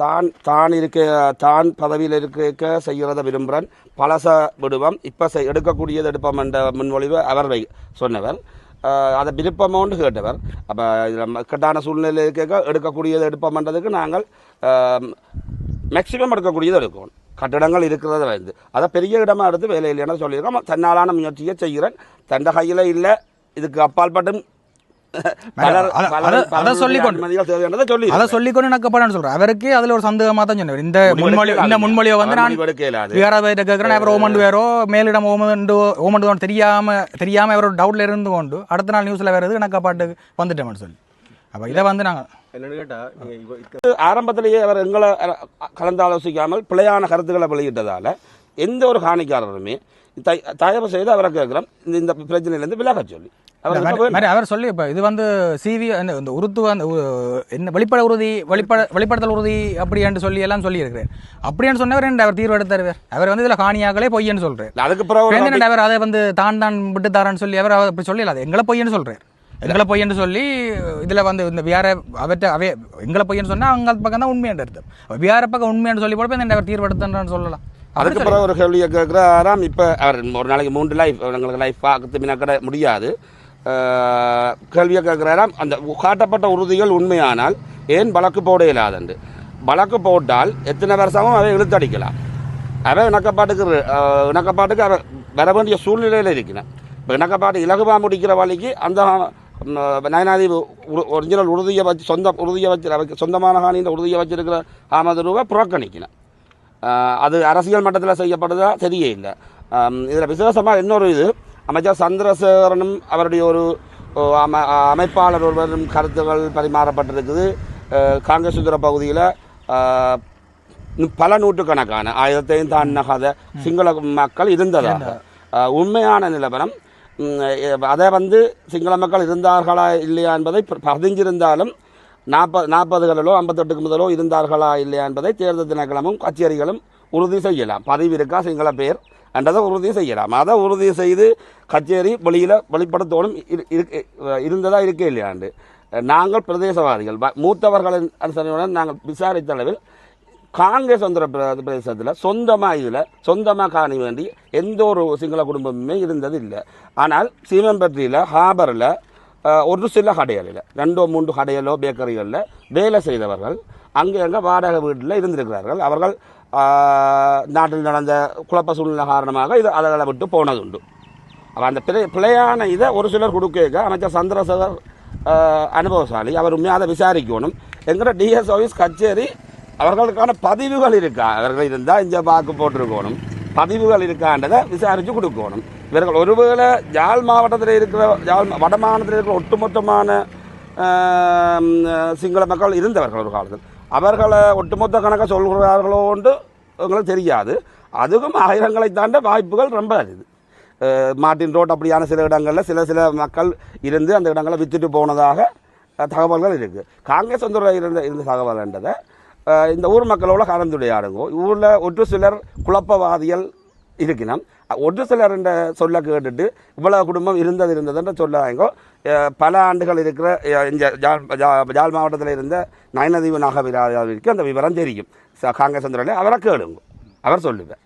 தான் பதவியில் இருக்க செய்கிறத விரும்புகிறேன், பழச விடுவோம், இப்போ எடுக்கக்கூடியது எடுப்போம் என்ற முன்மொழிவு அவர் சொன்னவர். அதை விருப்பமோன்னு கேட்டவர். அப்போ இதில் கட்டான சூழ்நிலை இருக்க எடுக்கக்கூடியது எடுப்போம்ன்றதுக்கு நாங்கள் மேக்சிமம் எடுக்கக்கூடியது எடுக்கணும். கட்டிடங்கள் இருக்கிறத வந்து அதை பெரிய இடமா எடுத்து வேலை இல்லைன்னு சொல்லியிருக்கோம். தன்னாலான முயற்சியை செய்கிறேன். தண்ட கையில் இல்லை, இதுக்கு அப்பால் பட்டும் அதை சொல்லிக்கொண்டு நக்கப்படான்னு சொல்றேன். அவருக்கே அதுல ஒரு சந்தேகமா தான் சொன்னார். இந்த முன்மொழியை வந்து நான் வேற கேட்கிறேன். அவர் ஓமண்டு வேறோ மேலிடம் ஓமண்டு தெரியாம அவரோட டவுட்ல இருந்து கொண்டு அடுத்த நாள் நியூஸ்ல வேற எது நக்கப்பாட்டுக்கு வந்துட்டோம்னு சொல்லி. அப்ப இதை வந்து நாங்கள் ஆரம்பத்திலேயே அவர் எங்களை கலந்தாலோசிக்காமல் பிழையான கருத்துக்களை வெளியிட்டதால எந்த ஒரு காணிக்காரருமே தயவு செய்து அவரை கேட்கிறோம் இந்த பிரச்சனையிலேருந்து விலக சொல்லி அவர் சொல்லி இப்போ இது வந்து சிவி இந்த உறுத்து என்ன வெளிப்படுத்தல் உறுதி அப்படி என்று சொல்லி எல்லாம் சொல்லி இருக்கிறார். அப்படின்னு சொன்னவர் அவர் தீர்வு எடுத்தார். அவர் வந்து இதில் காணியாக்களே பொய்யன்னு சொல்றாரு. அதுக்கு பிறகு அவர் அதை வந்து தான் விட்டு தாரன்னு சொல்லி அவர் அப்படி சொல்லல, எங்களை பொய்யன்னு சொல்றாரு. எங்களை பொய்யன்னு சொல்லி இதில் வந்து இந்த வியார அவற்றை எங்களை பொய்யன்னு சொன்னால் அவங்க பக்கம் தான் உண்மையான அர்த்தம். வியார பக்கம் உண்மையானு சொல்லி போட அவர் தீர்வு எடுத்தான்னு சொல்லலாம். அதுக்கு பிறகு ஒரு கேள்வியை கேட்குறாராம். இப்போ அவர் ஒரு நாளைக்கு 3 லைஃப் எங்களுக்கு லைஃப் பார்க்கறது மினக்கட முடியாது. கேள்வியை கேட்குறாராம், அந்த காட்டப்பட்ட உறுதிகள் உண்மையானால் ஏன் வழக்கு போட இயலாதண்டு. வழக்கு போட்டால் எத்தனை வருஷமும் அவை இழுத்தடிக்கலாம். அவை இணக்கப்பாட்டுக்கு அவை வர வேண்டிய சூழ்நிலையில் இருக்கணும். இப்போ இணக்கப்பாட்டு இலகுவா முடிக்கிற வழிக்கு அந்த நயனாதீவு ஒரிஜினல் உறுதியை வச்சு சொந்தமான காணியின் உறுதியை வச்சிருக்கிற ஆமதுருவை புறக்கணிக்கணும். அது அரசியல் மட்டத்தில் செய்யப்படுதா தெரிய இல்லை. இதில் விசேஷமாக இன்னொரு இது அமைச்சர் சந்திரசேகரனும் அவருடைய ஒரு அமைப்பாளர் ஒருவரும் கருத்துக்கள் பரிமாறப்பட்டிருக்குது. காங்கேசுந்தர பகுதியில் பல நூற்றுக்கணக்கான 1000 தாண்டாத சிங்கள மக்கள் இருந்ததாக உண்மையான நிலவரம். அதை சிங்கள மக்கள் இருந்தார்களா இல்லையா என்பதை பதிஞ்சிருந்தாலும் 40களிலோ 58க்கு முதலோ இருந்தார்களா இல்லையா என்பதை தேர்தல் திணைக்களமும் கச்சேரிகளும் உறுதி செய்யலாம். பதிவு இருக்கா சிங்கள பேர் என்றதை உறுதி செய்யலாம். அதை உறுதி செய்து கச்சேரி வெளிப்படுத்தோடும் இருந்ததா இருக்கே இல்லையாண்டு. நாங்கள் பிரதேசவாதிகள் மூத்தவர்களின் அனுசரணையுடன் நாங்கள் விசாரித்த அளவில் காங்கேசுந்தர பிரதேசத்தில் சொந்தமாக காணி வேண்டி எந்த ஒரு சிங்கள குடும்பமுமே இருந்தது இல்லை. ஆனால் சீமம்பட்டியில் ஹாபரில் ஒரு சில கடைகளில் 2-3 கடைகளோ பேக்கரிகளில் வேலை செய்தவர்கள் அங்கே வாடகை வீட்டில் இருந்திருக்கிறார்கள். அவர்கள் நாட்டில் நடந்த குழப்ப சூழ்நிலை காரணமாக அதை விட்டு போனதுண்டு. அப்போ அந்த பிழையான இதை ஒரு சிலர் கொடுக்க அமைச்சர் சந்திரசேகர் அனுபவசாலி, அவர் உண்மையாக அதை விசாரிக்கணும். எங்கிட்ட டிஎஸ் ஆஃபீஸ் கச்சேரி அவர்களுக்கான பதிவுகள் இருக்கா, அவர்கள் இருந்தால் இங்கே வாக்கு போட்டிருக்கணும், பதிவுகள் இருக்கான்றதை விசாரித்து கொடுக்கணும். இவர்கள் ஒருவேளை யாழ் மாவட்டத்தில் இருக்கிற வட மாநிலத்தில் இருக்கிற ஒட்டுமொத்தமான சிங்கள மக்கள் இருந்தவர்கள் ஒரு காலத்தில் அவர்களை ஒட்டுமொத்த கணக்காக சொல்கிறார்களோன்று எங்களுக்கு தெரியாது. அதுக்கும் 1000களை தாண்ட வாய்ப்புகள் ரொம்ப இருக்குது. மார்ட்டின் ரோட் அப்படியான சில இடங்களில் சில மக்கள் இருந்து அந்த இடங்களை விற்றுட்டு போனதாக தகவல்கள் இருக்குது. காங்கிரஸ் இருந்த தகவல் என்றதை இந்த ஊர் மக்களோட கலந்துரையாடுங்கோ. ஊரில் ஒரு சிலர் குழப்பவாதிகள் இருக்கணும். ஒரு சிலர் என்ற சொல்ல கேட்டுட்டு இவ்வளவு குடும்பம் இருந்ததுன்ற சொல்லாங்கோ. பல ஆண்டுகள் இருக்கிற இந்த ஜாழ் மாவட்டத்தில் இருந்த நயனதீவு நாகவிராவிற்கு அந்த விவரம் தெரியும். காங்கிரஸ் அவரை கேளுங்க, அவர் சொல்லுவேன்.